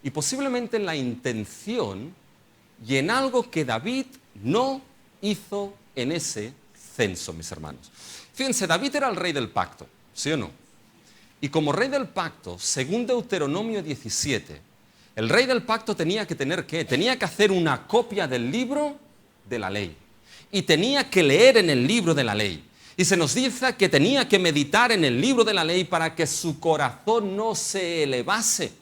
Y posiblemente en la intención y en algo que David no hizo en ese censo, mis hermanos. Fíjense, David era el rey del pacto, ¿sí o no? Y como rey del pacto, según Deuteronomio 17, el rey del pacto tenía que tener ¿qué? Tenía que hacer una copia del libro de la ley. Y tenía que leer en el libro de la ley. Y se nos dice que tenía que meditar en el libro de la ley para que su corazón no se elevase.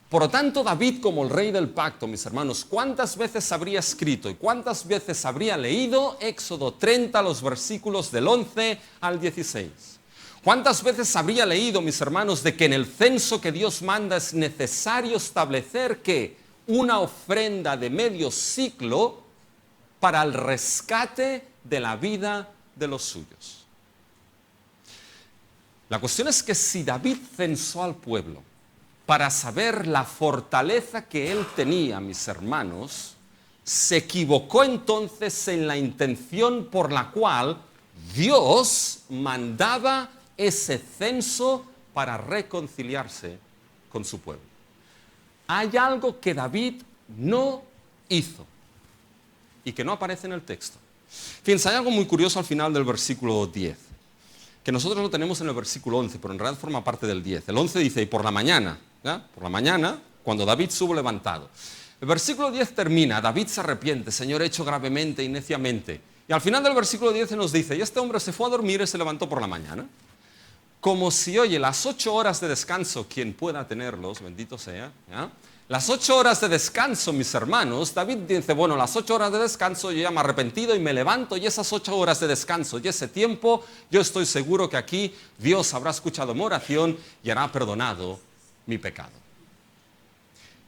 Por lo tanto, David, como el rey del pacto, mis hermanos, ¿cuántas veces habría escrito y cuántas veces habría leído Éxodo 30, los versículos del 11 al 16? ¿Cuántas veces habría leído, mis hermanos, de que en el censo que Dios manda es necesario establecer que una ofrenda de medio ciclo para el rescate de la vida de los suyos? La cuestión es que si David censó al pueblo para saber la fortaleza que él tenía, mis hermanos, se equivocó entonces en la intención por la cual Dios mandaba ese censo para reconciliarse con su pueblo. Hay algo que David no hizo y que no aparece en el texto. Fíjense, hay algo muy curioso al final del versículo 10, que nosotros lo tenemos en el versículo 11, pero en realidad forma parte del 10. El 11 dice, y por la mañana, ¿ya? Por la mañana, cuando David se hubo levantado. El versículo 10 termina, David se arrepiente, Señor, he hecho gravemente y neciamente. Y al final del versículo 10 nos dice, y este hombre se fue a dormir y se levantó por la mañana. Como si, oye, las 8 horas de descanso, quien pueda tenerlos, bendito sea, ¿ya? Las 8 horas de descanso, mis hermanos, David dice, bueno, las 8 horas de descanso, yo ya me he arrepentido y me levanto, y esas 8 horas de descanso y ese tiempo, yo estoy seguro que aquí Dios habrá escuchado mi oración y hará perdonado mi pecado.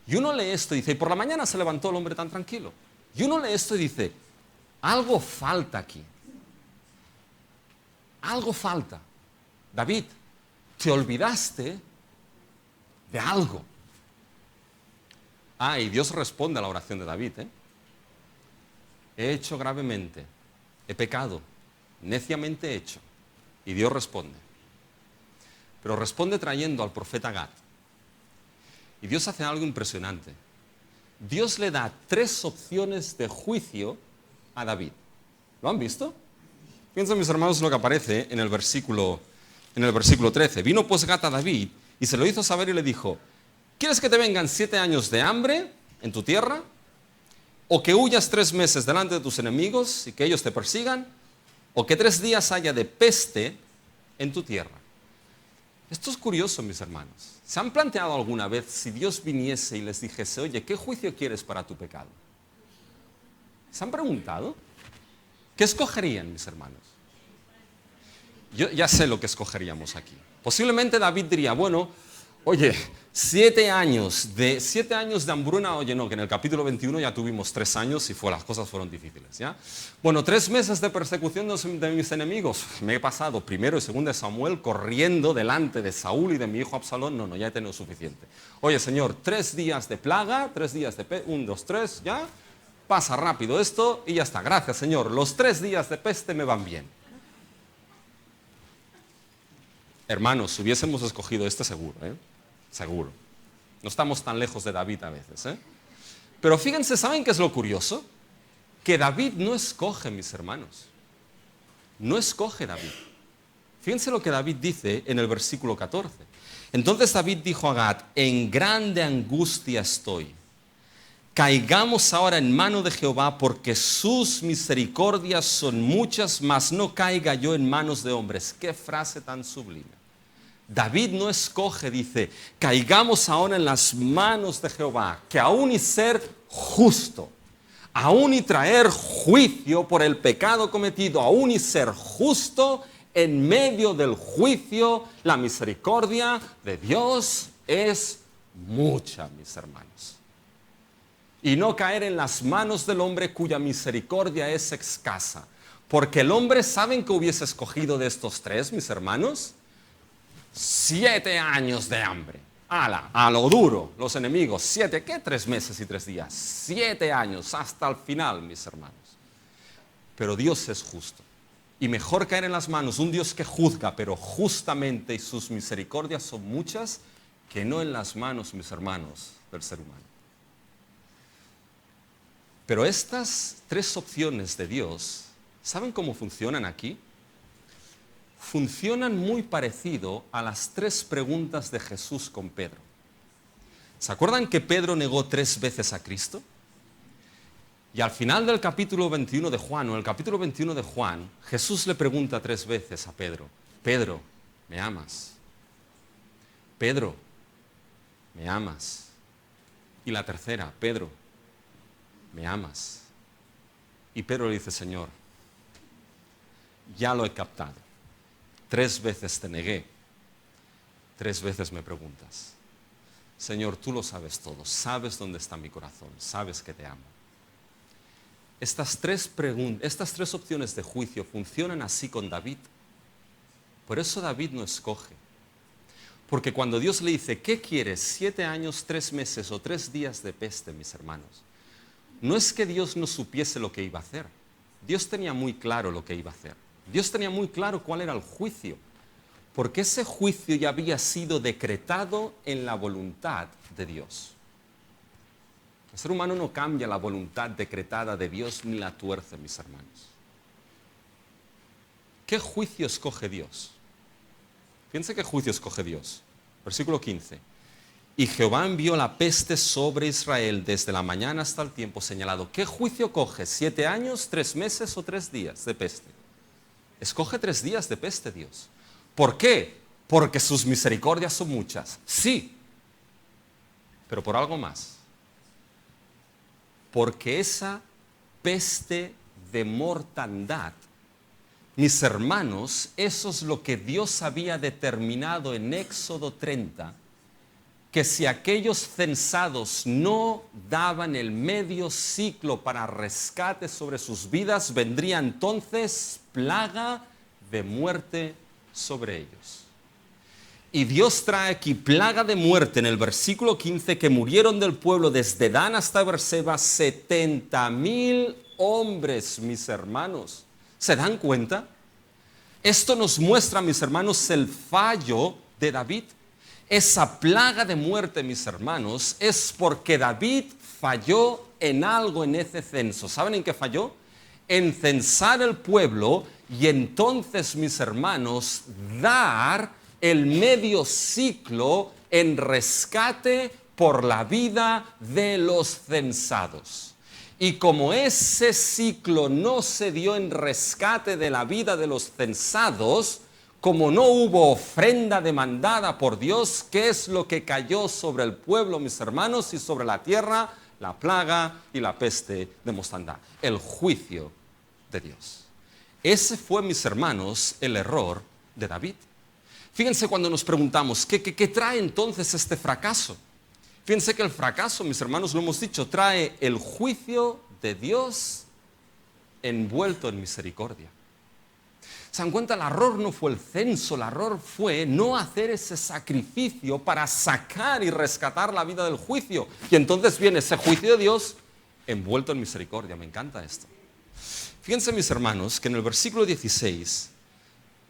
Y uno lee esto y dice, y por la mañana se levantó el hombre tan tranquilo. Y uno lee esto y dice, algo falta aquí. Algo falta. David, te olvidaste de algo. Y Dios responde a la oración de David. He hecho gravemente, he pecado, neciamente hecho. Y Dios responde. Pero responde trayendo al profeta Gad. Y Dios hace algo impresionante. Dios le da 3 opciones de juicio a David. ¿Lo han visto? Fíjense, mis hermanos, lo que aparece en el versículo 13. Vino pues Gad a David y se lo hizo saber y le dijo, ¿quieres que te vengan 7 años de hambre en tu tierra? ¿O que huyas 3 meses delante de tus enemigos y que ellos te persigan? ¿O que 3 días haya de peste en tu tierra? Esto es curioso, mis hermanos. ¿Se han planteado alguna vez si Dios viniese y les dijese, oye, ¿qué juicio quieres para tu pecado? ¿Se han preguntado? ¿Qué escogerían, mis hermanos? Yo ya sé lo que escogeríamos aquí. Posiblemente David diría, bueno, oye, 7 años de hambruna, oye, no, que en el capítulo 21 ya tuvimos 3 años y las cosas fueron difíciles, ¿ya? Bueno, 3 meses de persecución de mis enemigos. Me he pasado 1 y 2 de Samuel corriendo delante de Saúl y de mi hijo Absalón. No, ya he tenido suficiente. Oye, Señor, 3 días de plaga, 3 días de peste, 1, 2, 3, ¿ya? Pasa rápido esto y ya está. Gracias, Señor. Los 3 días de peste me van bien. Hermanos, hubiésemos escogido este seguro, Seguro. No estamos tan lejos de David a veces, Pero fíjense, ¿saben qué es lo curioso? Que David no escoge, mis hermanos. No escoge David. Fíjense lo que David dice en el versículo 14. Entonces David dijo a Gad, en grande angustia estoy. Caigamos ahora en mano de Jehová, porque sus misericordias son muchas, mas no caiga yo en manos de hombres. Qué frase tan sublime. David no escoge, dice, caigamos ahora en las manos de Jehová, que aún y ser justo, aún y traer juicio por el pecado cometido, aún y ser justo en medio del juicio, la misericordia de Dios es mucha, mis hermanos. Y no caer en las manos del hombre cuya misericordia es escasa. Porque el hombre, ¿saben qué hubiese escogido de estos 3, mis hermanos? 7 años de hambre. A lo duro, los enemigos. 7, ¿qué? 3 meses y 3 días. 7 años hasta el final, mis hermanos. Pero Dios es justo. Y mejor caer en las manos de un Dios que juzga, pero justamente, y sus misericordias son muchas, que no en las manos, mis hermanos, del ser humano. Pero estas 3 opciones de Dios, ¿saben cómo funcionan aquí? Funcionan muy parecido a las 3 preguntas de Jesús con Pedro. ¿Se acuerdan que Pedro negó 3 veces a Cristo? Y al final del capítulo 21 de Juan, o en el capítulo 21 de Juan, Jesús le pregunta 3 veces a Pedro, Pedro, ¿me amas? Pedro, ¿me amas? Y la tercera, Pedro, ¿me amas? Y Pedro le dice, Señor, ya lo he captado. 3 veces te negué, 3 veces me preguntas. Señor, tú lo sabes todo, sabes dónde está mi corazón, sabes que te amo. Estas 3 opciones de juicio funcionan así con David. Por eso David no escoge. Porque cuando Dios le dice, ¿qué quieres? 7 años, 3 meses o 3 días de peste, mis hermanos. No es que Dios no supiese lo que iba a hacer. Dios tenía muy claro lo que iba a hacer. Dios tenía muy claro cuál era el juicio, porque ese juicio ya había sido decretado en la voluntad de Dios. El ser humano no cambia la voluntad decretada de Dios ni la tuerce, mis hermanos. ¿Qué juicio escoge Dios? Fíjense qué juicio escoge Dios. Versículo 15. Y Jehová envió la peste sobre Israel desde la mañana hasta el tiempo señalado. ¿Qué juicio coge? 7 años, 3 meses o 3 días de peste? Escoge 3 días de peste Dios. ¿Por qué? Porque sus misericordias son muchas. Sí, pero por algo más. Porque esa peste de mortandad, mis hermanos, eso es lo que Dios había determinado en Éxodo 30, que si aquellos censados no daban el medio ciclo para rescate sobre sus vidas, vendría entonces plaga de muerte sobre ellos. Y Dios trae aquí plaga de muerte en el versículo 15, que murieron del pueblo desde Dan hasta Beerseba 70,000 hombres, mis hermanos. ¿Se dan cuenta? Esto nos muestra, mis hermanos, el fallo de David. Esa plaga de muerte, mis hermanos, es porque David falló en algo en ese censo. ¿Saben en qué falló? En censar el pueblo y entonces, mis hermanos, dar el medio ciclo en rescate por la vida de los censados. Y como ese ciclo no se dio en rescate de la vida de los censados, como no hubo ofrenda demandada por Dios, ¿qué es lo que cayó sobre el pueblo, mis hermanos, y sobre la tierra? La plaga y la peste de mortandad, el juicio de Dios. Ese fue, mis hermanos, el error de David. Fíjense cuando nos preguntamos, ¿qué trae entonces este fracaso? Fíjense que el fracaso, mis hermanos, lo hemos dicho, trae el juicio de Dios envuelto en misericordia. ¿Se dan cuenta? El error no fue el censo, el error fue no hacer ese sacrificio para sacar y rescatar la vida del juicio. Y entonces viene ese juicio de Dios envuelto en misericordia. Me encanta esto. Fíjense, mis hermanos, que en el versículo 16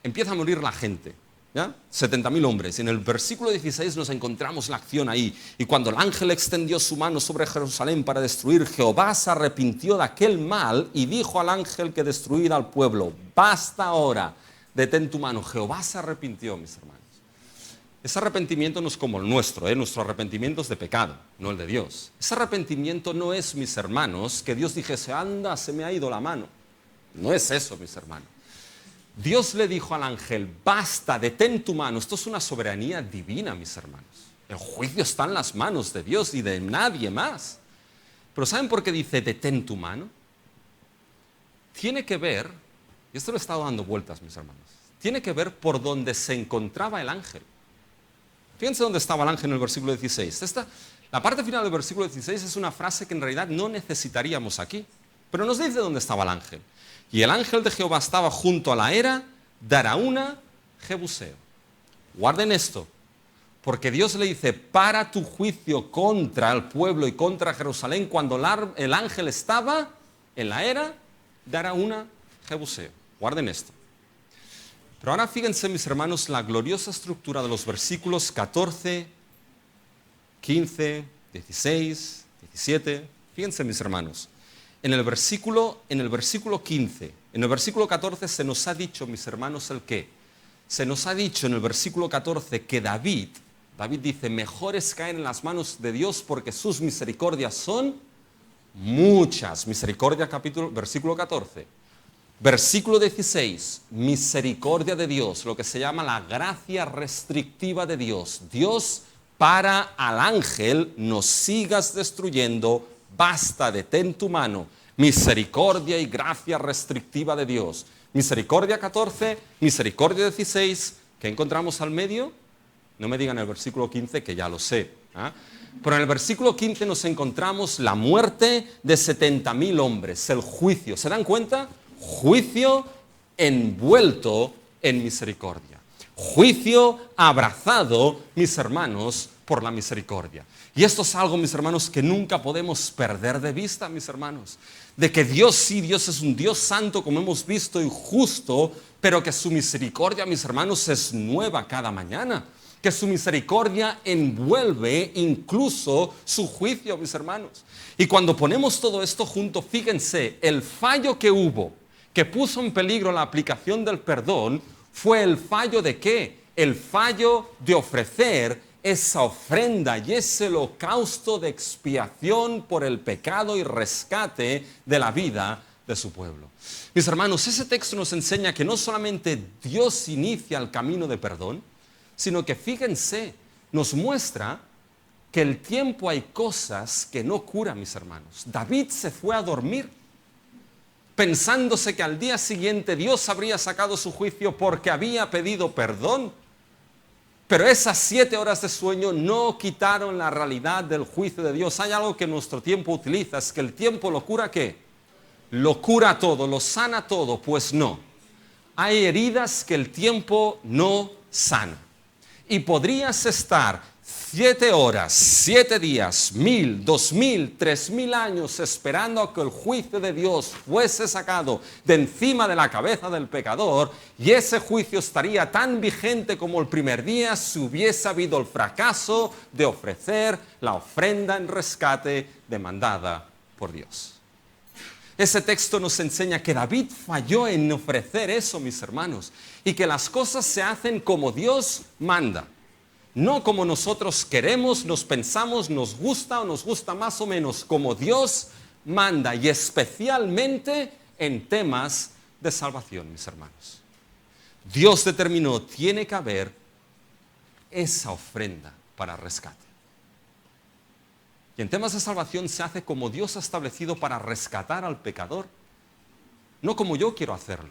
empieza a morir la gente. ¿Ya? 70,000 hombres. En el versículo 16 nos encontramos la acción ahí. Y cuando el ángel extendió su mano sobre Jerusalén para destruir, Jehová se arrepintió de aquel mal y dijo al ángel que destruía al pueblo: basta ahora, detén tu mano. Jehová se arrepintió, mis hermanos. Ese arrepentimiento no es como el nuestro, nuestro arrepentimiento es de pecado, no el de Dios. Ese arrepentimiento no es, mis hermanos, que Dios dijese: anda, se me ha ido la mano. No es eso, mis hermanos. Dios le dijo al ángel: basta, detén tu mano. Esto es una soberanía divina, mis hermanos. El juicio está en las manos de Dios y de nadie más. Pero ¿saben por qué dice detén tu mano? Tiene que ver, y esto lo he estado dando vueltas, mis hermanos, tiene que ver por donde se encontraba el ángel. Fíjense dónde estaba el ángel en el versículo 16. La parte final del versículo 16 es una frase que en realidad no necesitaríamos aquí, pero nos dice dónde estaba el ángel. Y el ángel de Jehová estaba junto a la era de Araúna, Jebuseo. Guarden esto, porque Dios le dice: para tu juicio contra el pueblo y contra Jerusalén, cuando el ángel estaba en la era de Araúna, Jebuseo. Guarden esto. Pero ahora fíjense, mis hermanos, la gloriosa estructura de los versículos 14, 15, 16, 17. Fíjense, mis hermanos. En el versículo 15, en el versículo 14 se nos ha dicho, mis hermanos, ¿el qué? Se nos ha dicho en el versículo 14 que David dice: mejor es caer en las manos de Dios porque sus misericordias son muchas. Misericordia, versículo 14. Versículo 16, misericordia de Dios, lo que se llama la gracia restrictiva de Dios. Dios para al ángel: no sigas destruyendo, basta, detén tu mano. Misericordia y gracia restrictiva de Dios. Misericordia 14, misericordia 16. ¿Qué encontramos al medio? No me digan el versículo 15, que ya lo sé. Pero en el versículo 15 nos encontramos la muerte de 70,000 hombres, el juicio. ¿Se dan cuenta? Juicio envuelto en misericordia. Juicio abrazado, mis hermanos, por la misericordia. Y esto es algo, mis hermanos, que nunca podemos perder de vista, mis hermanos. De que Dios, sí, Dios es un Dios santo, como hemos visto, y justo, pero que su misericordia, mis hermanos, es nueva cada mañana. Que su misericordia envuelve incluso su juicio, mis hermanos. Y cuando ponemos todo esto junto, fíjense, el fallo que hubo, que puso en peligro la aplicación del perdón, fue el fallo de ¿qué? El fallo de ofrecer esa ofrenda y ese holocausto de expiación por el pecado y rescate de la vida de su pueblo. Mis hermanos, ese texto nos enseña que no solamente Dios inicia el camino de perdón, sino que, fíjense, nos muestra que el tiempo hay cosas que no cura, mis hermanos. David se fue a dormir pensándose que al día siguiente Dios habría sacado su juicio porque había pedido perdón. Pero esas 7 horas de sueño no quitaron la realidad del juicio de Dios. Hay algo que nuestro tiempo utiliza, es que el tiempo lo cura ¿qué? Lo cura todo, lo sana todo. Pues no. Hay heridas que el tiempo no sana. Y podrías estar 7 horas, 7 días, 1000, 2000, 3000 años esperando a que el juicio de Dios fuese sacado de encima de la cabeza del pecador, y ese juicio estaría tan vigente como el primer día si hubiese habido el fracaso de ofrecer la ofrenda en rescate demandada por Dios. Ese texto nos enseña que David falló en ofrecer eso, mis hermanos, y que las cosas se hacen como Dios manda. No como nosotros queremos, nos pensamos, nos gusta o nos gusta más o menos, como Dios manda, y especialmente en temas de salvación, mis hermanos. Dios determinó, tiene que haber esa ofrenda para rescate. Y en temas de salvación se hace como Dios ha establecido para rescatar al pecador, no como yo quiero hacerlo.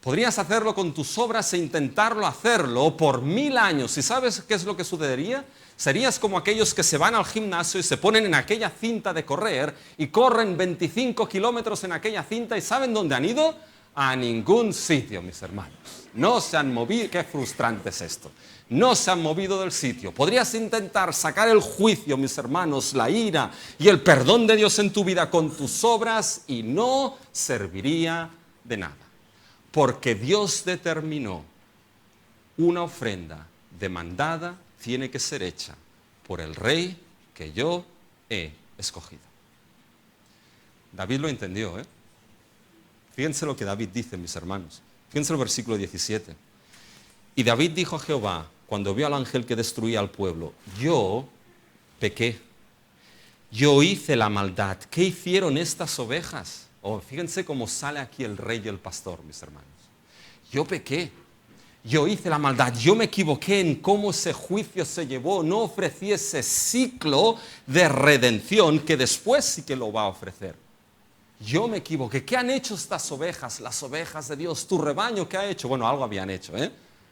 Podrías hacerlo con tus obras e intentarlo hacerlo por 1000 años. ¿Y sabes qué es lo que sucedería? Serías como aquellos que se van al gimnasio y se ponen en aquella cinta de correr y corren 25 kilómetros en aquella cinta, y ¿saben dónde han ido? A ningún sitio, mis hermanos. No se han movido. Qué frustrante es esto. No se han movido del sitio. Podrías intentar sacar el juicio, mis hermanos, la ira y el perdón de Dios en tu vida con tus obras, y no serviría de nada. Porque Dios determinó una ofrenda demandada tiene que ser hecha por el rey que yo he escogido. David lo entendió, ¿eh? Fíjense lo que David dice, mis hermanos. Fíjense el versículo 17. Y David dijo a Jehová, cuando vio al ángel que destruía al pueblo: yo pequé, yo hice la maldad. ¿Qué hicieron estas ovejas? Oh, fíjense cómo sale aquí el rey y el pastor, mis hermanos. Yo pequé, yo hice la maldad, yo me equivoqué en cómo ese juicio se llevó, no ofrecí ese ciclo de redención que después sí que lo va a ofrecer. Yo me equivoqué. ¿Qué han hecho estas ovejas? Las ovejas de Dios, tu rebaño, ¿qué ha hecho? Bueno, algo habían hecho, ¿eh?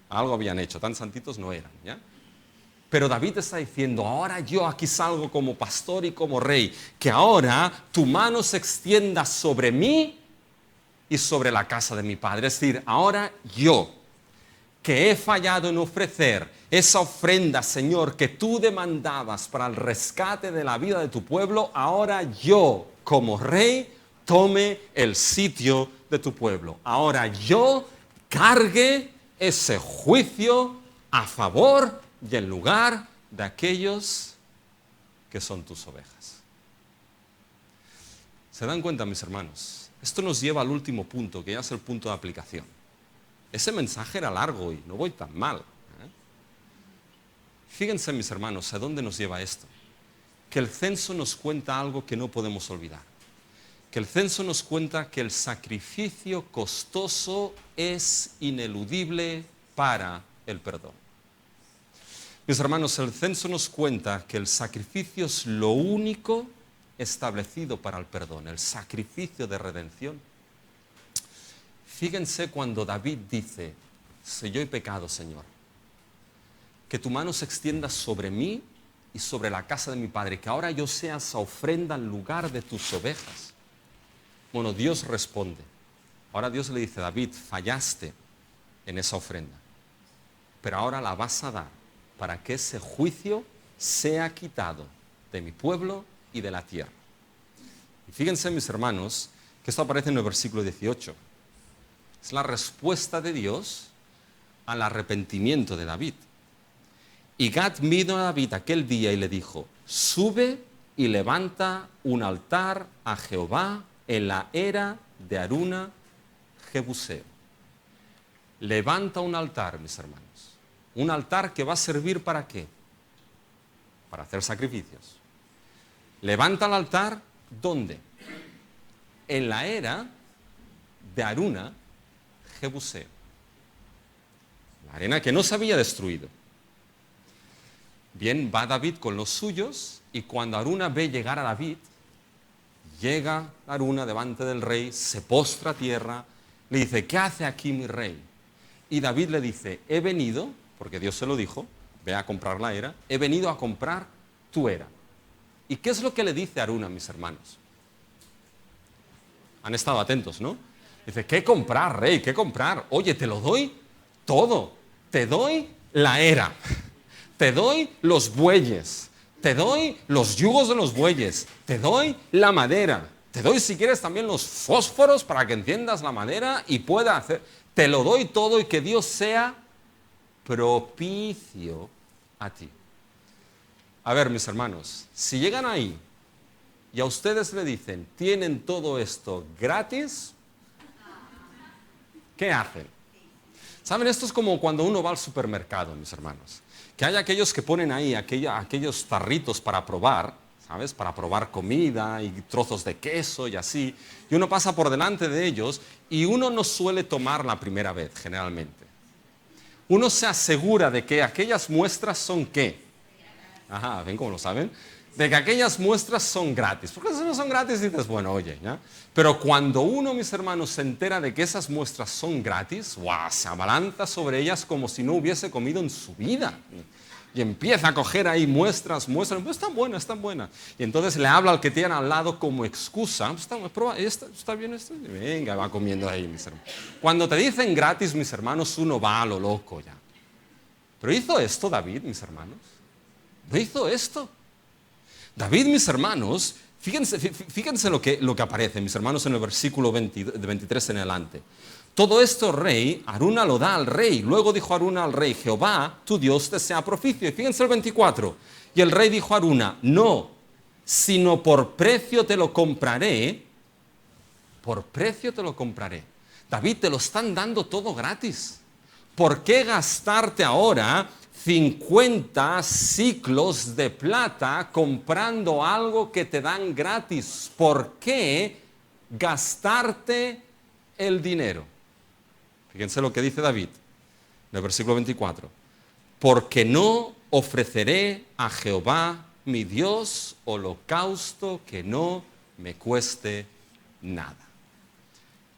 Algo habían hecho, tan santitos no eran, ¿ya? Pero David está diciendo, ahora yo aquí salgo como pastor y como rey, que ahora tu mano se extienda sobre mí y sobre la casa de mi padre. Es decir, ahora yo, que he fallado en ofrecer esa ofrenda, Señor, que tú demandabas para el rescate de la vida de tu pueblo, ahora yo, como rey, tome el sitio de tu pueblo. Ahora yo cargue ese juicio a favor y en lugar de aquellos que son tus ovejas. ¿Se dan cuenta, mis hermanos? Esto nos lleva al último punto, que ya es el punto de aplicación. Ese mensaje era largo y no voy tan mal, ¿eh? Fíjense, mis hermanos, ¿a dónde nos lleva esto? Que el censo nos cuenta algo que no podemos olvidar. Que el censo nos cuenta que el sacrificio costoso es ineludible para el perdón. Mis hermanos, el censo nos cuenta que el sacrificio es lo único establecido para el perdón, el sacrificio de redención. Fíjense cuando David dice, si yo he pecado, Señor, que tu mano se extienda sobre mí y sobre la casa de mi padre, que ahora yo sea esa ofrenda en lugar de tus ovejas. Bueno, Dios responde. Ahora Dios le dice, David, fallaste en esa ofrenda, pero ahora la vas a dar para que ese juicio sea quitado de mi pueblo y de la tierra. Y fíjense, mis hermanos, que esto aparece en el versículo 18. Es la respuesta de Dios al arrepentimiento de David. Y Gad vino a David aquel día y le dijo, sube y levanta un altar a Jehová en la era de Aruna Jebuseo. Levanta un altar, mis hermanos. Un altar que va a servir ¿para qué? Para hacer sacrificios. Levanta el altar, ¿dónde? En la era de Aruna Jebuseo. La arena que no se había destruido. Bien, va David con los suyos, y cuando Aruna ve llegar a David, llega Aruna delante del rey, se postra a tierra, le dice, ¿qué hace aquí mi rey? Y David le dice, he venido porque Dios se lo dijo, ve a comprar la era, he venido a comprar tu era. ¿Y qué es lo que le dice Aruna, mis hermanos? Han estado atentos, ¿no? Dice, ¿qué comprar, rey? ¿Qué comprar? Oye, te lo doy todo. Te doy la era. Te doy los bueyes. Te doy los yugos de los bueyes. Te doy la madera. Te doy, si quieres, también los fósforos para que enciendas la madera y pueda hacer. Te lo doy todo y que Dios sea propicio a ti. A ver, mis hermanos, si llegan ahí y a ustedes le dicen, tienen todo esto gratis, ¿qué hacen? ¿Saben? Esto es como cuando uno va al supermercado, mis hermanos. Que hay aquellos que ponen ahí aquellos tarritos para probar, ¿sabes? Para probar comida y trozos de queso y así. Y uno pasa por delante de ellos y uno no suele tomar la primera vez, generalmente. Uno se asegura de que aquellas muestras son ¿qué? Ajá, ¿ven cómo lo saben? De que aquellas muestras son gratis. Porque si no son gratis dices, bueno, oye, ¿ya? Pero cuando uno, mis hermanos, se entera de que esas muestras son gratis, ¡guau!, se abalanza sobre ellas como si no hubiese comido en su vida. Y empieza a coger ahí muestras, pues están buenas. Y entonces le habla al que tiene al lado como excusa, ¿está bien esto? Venga, va comiendo ahí, mis hermanos. Cuando te dicen gratis, mis hermanos, uno va a lo loco ya. Pero hizo esto David, mis hermanos. ¿No hizo esto? David, mis hermanos, fíjense lo que aparece, mis hermanos, en el versículo 23 en adelante. Todo esto, rey, Aruna lo da al rey. Luego dijo Aruna al rey, Jehová, tu Dios, te sea propicio. Y fíjense el 24. Y el rey dijo a Aruna, no, sino por precio te lo compraré. Por precio te lo compraré. David, te lo están dando todo gratis. ¿Por qué gastarte ahora 50 siclos de plata comprando algo que te dan gratis? ¿Por qué gastarte el dinero? Fíjense lo que dice David en el versículo 24. Porque no ofreceré a Jehová mi Dios holocausto que no me cueste nada.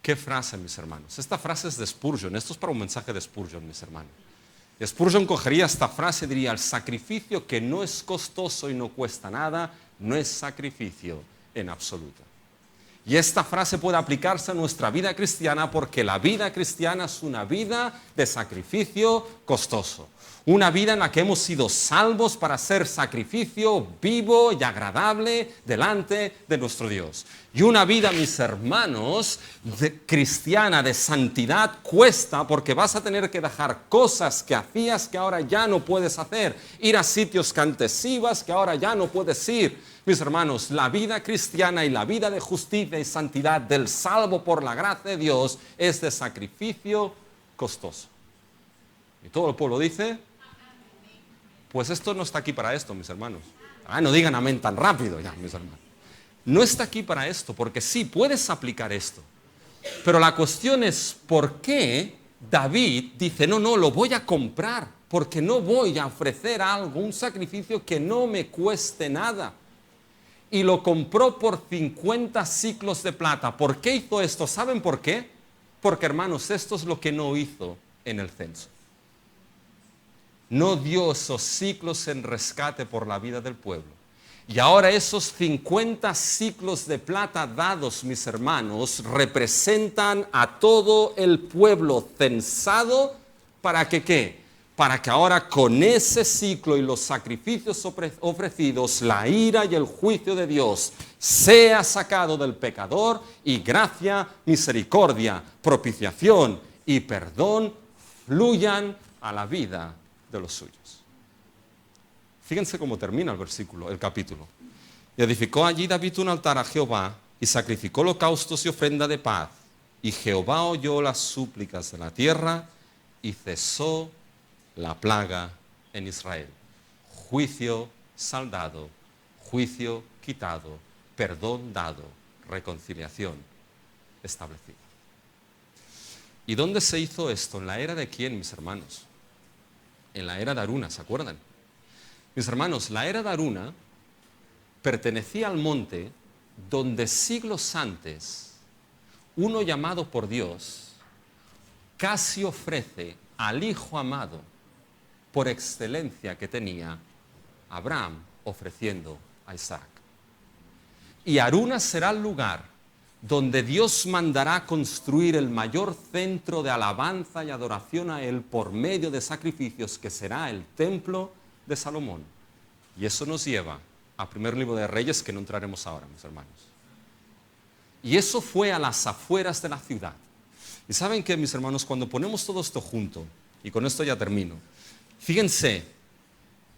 ¿Qué frase, mis hermanos? Esta frase es de Spurgeon. Esto es para un mensaje de Spurgeon, mis hermanos. Spurgeon cogería esta frase y diría, el sacrificio que no es costoso y no cuesta nada, no es sacrificio en absoluto. Y esta frase puede aplicarse a nuestra vida cristiana porque la vida cristiana es una vida de sacrificio costoso. Una vida en la que hemos sido salvos para ser sacrificio vivo y agradable delante de nuestro Dios. Y una vida, mis hermanos, cristiana de santidad cuesta porque vas a tener que dejar cosas que hacías que ahora ya no puedes hacer. Ir a sitios que antes ibas que ahora ya no puedes ir. Mis hermanos, la vida cristiana y la vida de justicia y santidad del salvo por la gracia de Dios es de sacrificio costoso. Y todo el pueblo dice, pues esto no está aquí para esto, mis hermanos. No digan amén tan rápido ya, mis hermanos. No está aquí para esto, porque sí, puedes aplicar esto. Pero la cuestión es, ¿por qué David dice, no, lo voy a comprar? Porque no voy a ofrecer algo, un sacrificio que no me cueste nada. Y lo compró por 50 siclos de plata. ¿Por qué hizo esto? ¿Saben por qué? Porque, hermanos, esto es lo que no hizo en el censo. No dio esos siclos en rescate por la vida del pueblo. Y ahora esos 50 siclos de plata dados, mis hermanos, representan a todo el pueblo censado. ¿Para que qué? Para que ahora con ese ciclo y los sacrificios ofrecidos, la ira y el juicio de Dios sea sacado del pecador y gracia, misericordia, propiciación y perdón fluyan a la vida de los suyos. Fíjense cómo termina el capítulo. Y edificó allí David un altar a Jehová y sacrificó holocaustos y ofrenda de paz. Y Jehová oyó las súplicas de la tierra y cesó la plaga en Israel. Juicio saldado, juicio quitado, perdón dado, reconciliación establecida. ¿Y dónde se hizo esto? ¿En la era de quién, mis hermanos? En la era de Aruna, ¿se acuerdan? Mis hermanos, la era de Aruna pertenecía al monte donde siglos antes uno llamado por Dios casi ofrece al Hijo amado por excelencia que tenía Abraham ofreciendo a Isaac. Y Aruna será el lugar donde Dios mandará construir el mayor centro de alabanza y adoración a Él por medio de sacrificios, que será el templo de Salomón. Y eso nos lleva al primer libro de Reyes, que no entraremos ahora, mis hermanos. Y eso fue a las afueras de la ciudad. Y saben que, mis hermanos, cuando ponemos todo esto junto, y con esto ya termino, fíjense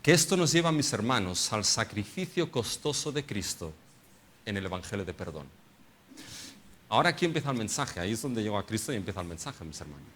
que esto nos lleva, mis hermanos, al sacrificio costoso de Cristo en el Evangelio de perdón. Ahora aquí empieza el mensaje, ahí es donde llegó a Cristo y empieza el mensaje, mis hermanos.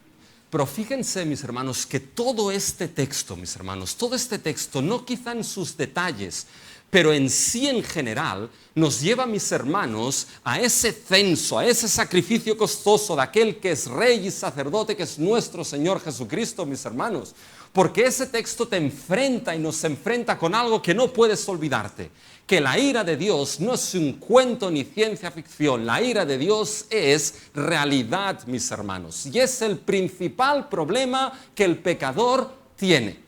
Pero fíjense, mis hermanos, que todo este texto, mis hermanos, todo este texto, no quizá en sus detalles, pero en sí en general, nos lleva, mis hermanos, a ese censo, a ese sacrificio costoso de aquel que es Rey y Sacerdote, que es nuestro Señor Jesucristo, mis hermanos. Porque ese texto te enfrenta y nos enfrenta con algo que no puedes olvidarte. Que la ira de Dios no es un cuento ni ciencia ficción. La ira de Dios es realidad, mis hermanos. Y es el principal problema que el pecador tiene.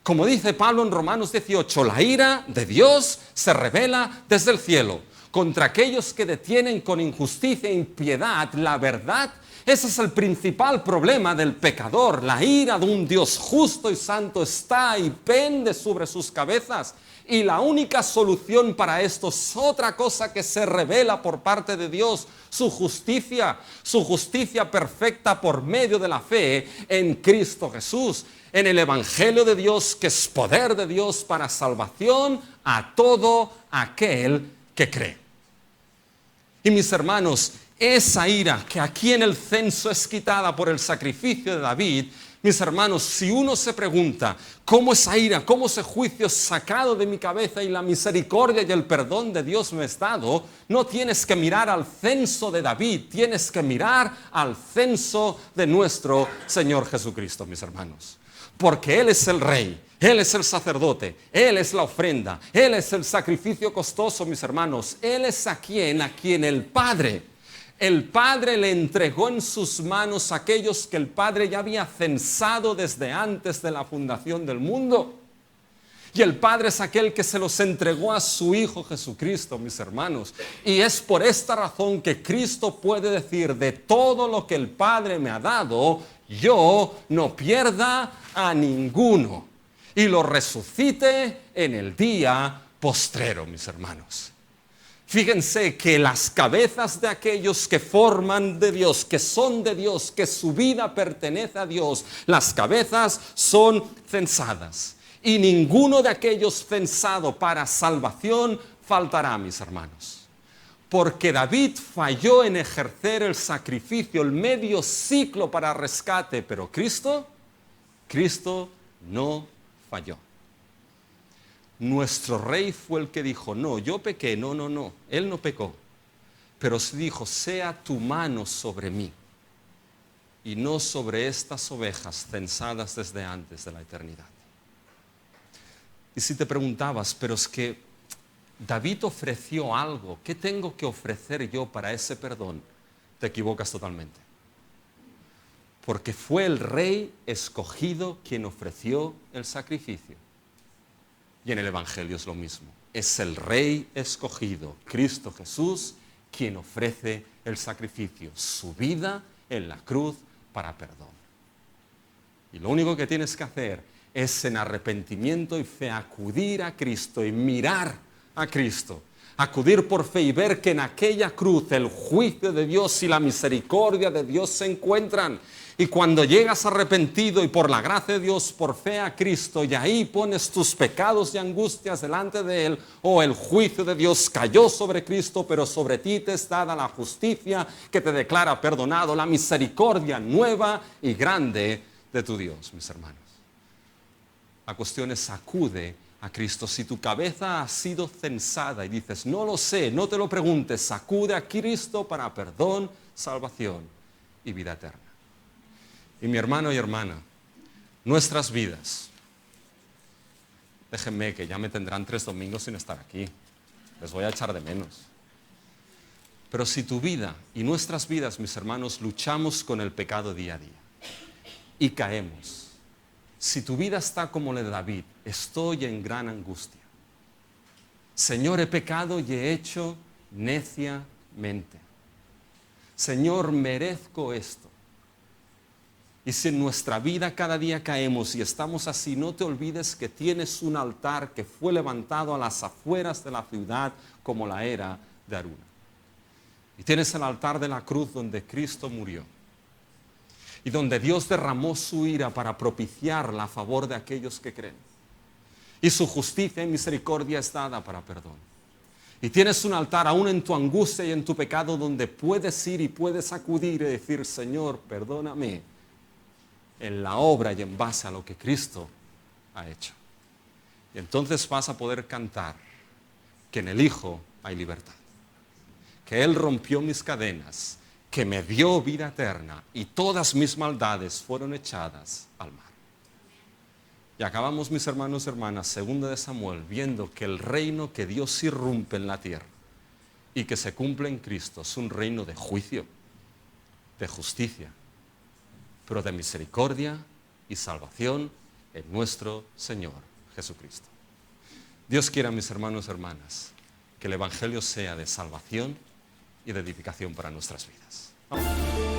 Como dice Pablo en Romanos 18, la ira de Dios se revela desde el cielo contra aquellos que detienen con injusticia e impiedad la verdad. Ese es el principal problema del pecador. La ira de un Dios justo y santo está y pende sobre sus cabezas. Y la única solución para esto es otra cosa que se revela por parte de Dios, su justicia perfecta por medio de la fe en Cristo Jesús, en el Evangelio de Dios, que es poder de Dios para salvación a todo aquel que cree. Y mis hermanos, esa ira que aquí en el censo es quitada por el sacrificio de David, mis hermanos, si uno se pregunta cómo esa ira, cómo ese juicio es sacado de mi cabeza y la misericordia y el perdón de Dios me es dado, no tienes que mirar al censo de David, tienes que mirar al censo de nuestro Señor Jesucristo, mis hermanos. Porque Él es el Rey, Él es el sacerdote, Él es la ofrenda, Él es el sacrificio costoso, mis hermanos. Él es a quien el Padre le entregó en sus manos a aquellos que el Padre ya había censado desde antes de la fundación del mundo. Y el Padre es aquel que se los entregó a su Hijo Jesucristo, mis hermanos. Y es por esta razón que Cristo puede decir: de todo lo que el Padre me ha dado, yo no pierda a ninguno, y lo resucite en el día postrero, mis hermanos. Fíjense que las cabezas de aquellos que forman de Dios, que son de Dios, que su vida pertenece a Dios, las cabezas son censadas. Y ninguno de aquellos censado para salvación faltará, mis hermanos. Porque David falló en ejercer el sacrificio, el medio ciclo para rescate, pero Cristo no falló. Nuestro Rey fue el que dijo: no, yo pequé, no, Él no pecó. Pero sí dijo: sea tu mano sobre mí y no sobre estas ovejas censadas desde antes de la eternidad. Y si te preguntabas, pero es que David ofreció algo, ¿qué tengo que ofrecer yo para ese perdón? Te equivocas totalmente. Porque fue el Rey escogido quien ofreció el sacrificio. Y en el Evangelio es lo mismo. Es el Rey escogido, Cristo Jesús, quien ofrece el sacrificio, su vida en la cruz para perdón. Y lo único que tienes que hacer es, en arrepentimiento y fe, acudir a Cristo y mirar a Cristo. Acudir por fe y ver que en aquella cruz el juicio de Dios y la misericordia de Dios se encuentran. Y cuando llegas arrepentido y por la gracia de Dios, por fe a Cristo, y ahí pones tus pecados y angustias delante de Él, el juicio de Dios cayó sobre Cristo, pero sobre ti te es dada la justicia que te declara perdonado, la misericordia nueva y grande de tu Dios, mis hermanos. La cuestión es: acude a Cristo. Si tu cabeza ha sido censada y dices: no lo sé, no te lo preguntes, acude a Cristo para perdón, salvación y vida eterna. Y mi hermano y hermana, nuestras vidas, déjenme que ya me tendrán 3 domingos sin estar aquí, les voy a echar de menos. Pero si tu vida y nuestras vidas, mis hermanos, luchamos con el pecado día a día y caemos, Si tu vida está como la de David, estoy en gran angustia. Señor, he pecado y he hecho neciamente. Señor, merezco esto. Y si en nuestra vida cada día caemos y estamos así, no te olvides que tienes un altar que fue levantado a las afueras de la ciudad como la era de Aruna. Y tienes el altar de la cruz donde Cristo murió. Y donde Dios derramó su ira para propiciarla a favor de aquellos que creen. Y su justicia y misericordia es dada para perdón. Y tienes un altar aún en tu angustia y en tu pecado donde puedes ir y puedes acudir y decir, Señor, perdóname en la obra y en base a lo que Cristo ha hecho. Y entonces vas a poder cantar que en el Hijo hay libertad. Que Él rompió mis cadenas, que me dio vida eterna y todas mis maldades fueron echadas al mar. Y acabamos, mis hermanos y hermanas, 2 de Samuel, viendo que el reino que Dios irrumpe en la tierra y que se cumple en Cristo es un reino de juicio, de justicia, pero de misericordia y salvación en nuestro Señor Jesucristo. Dios quiera, mis hermanos y hermanas, que el Evangelio sea de salvación y de edificación para nuestras vidas. Amén.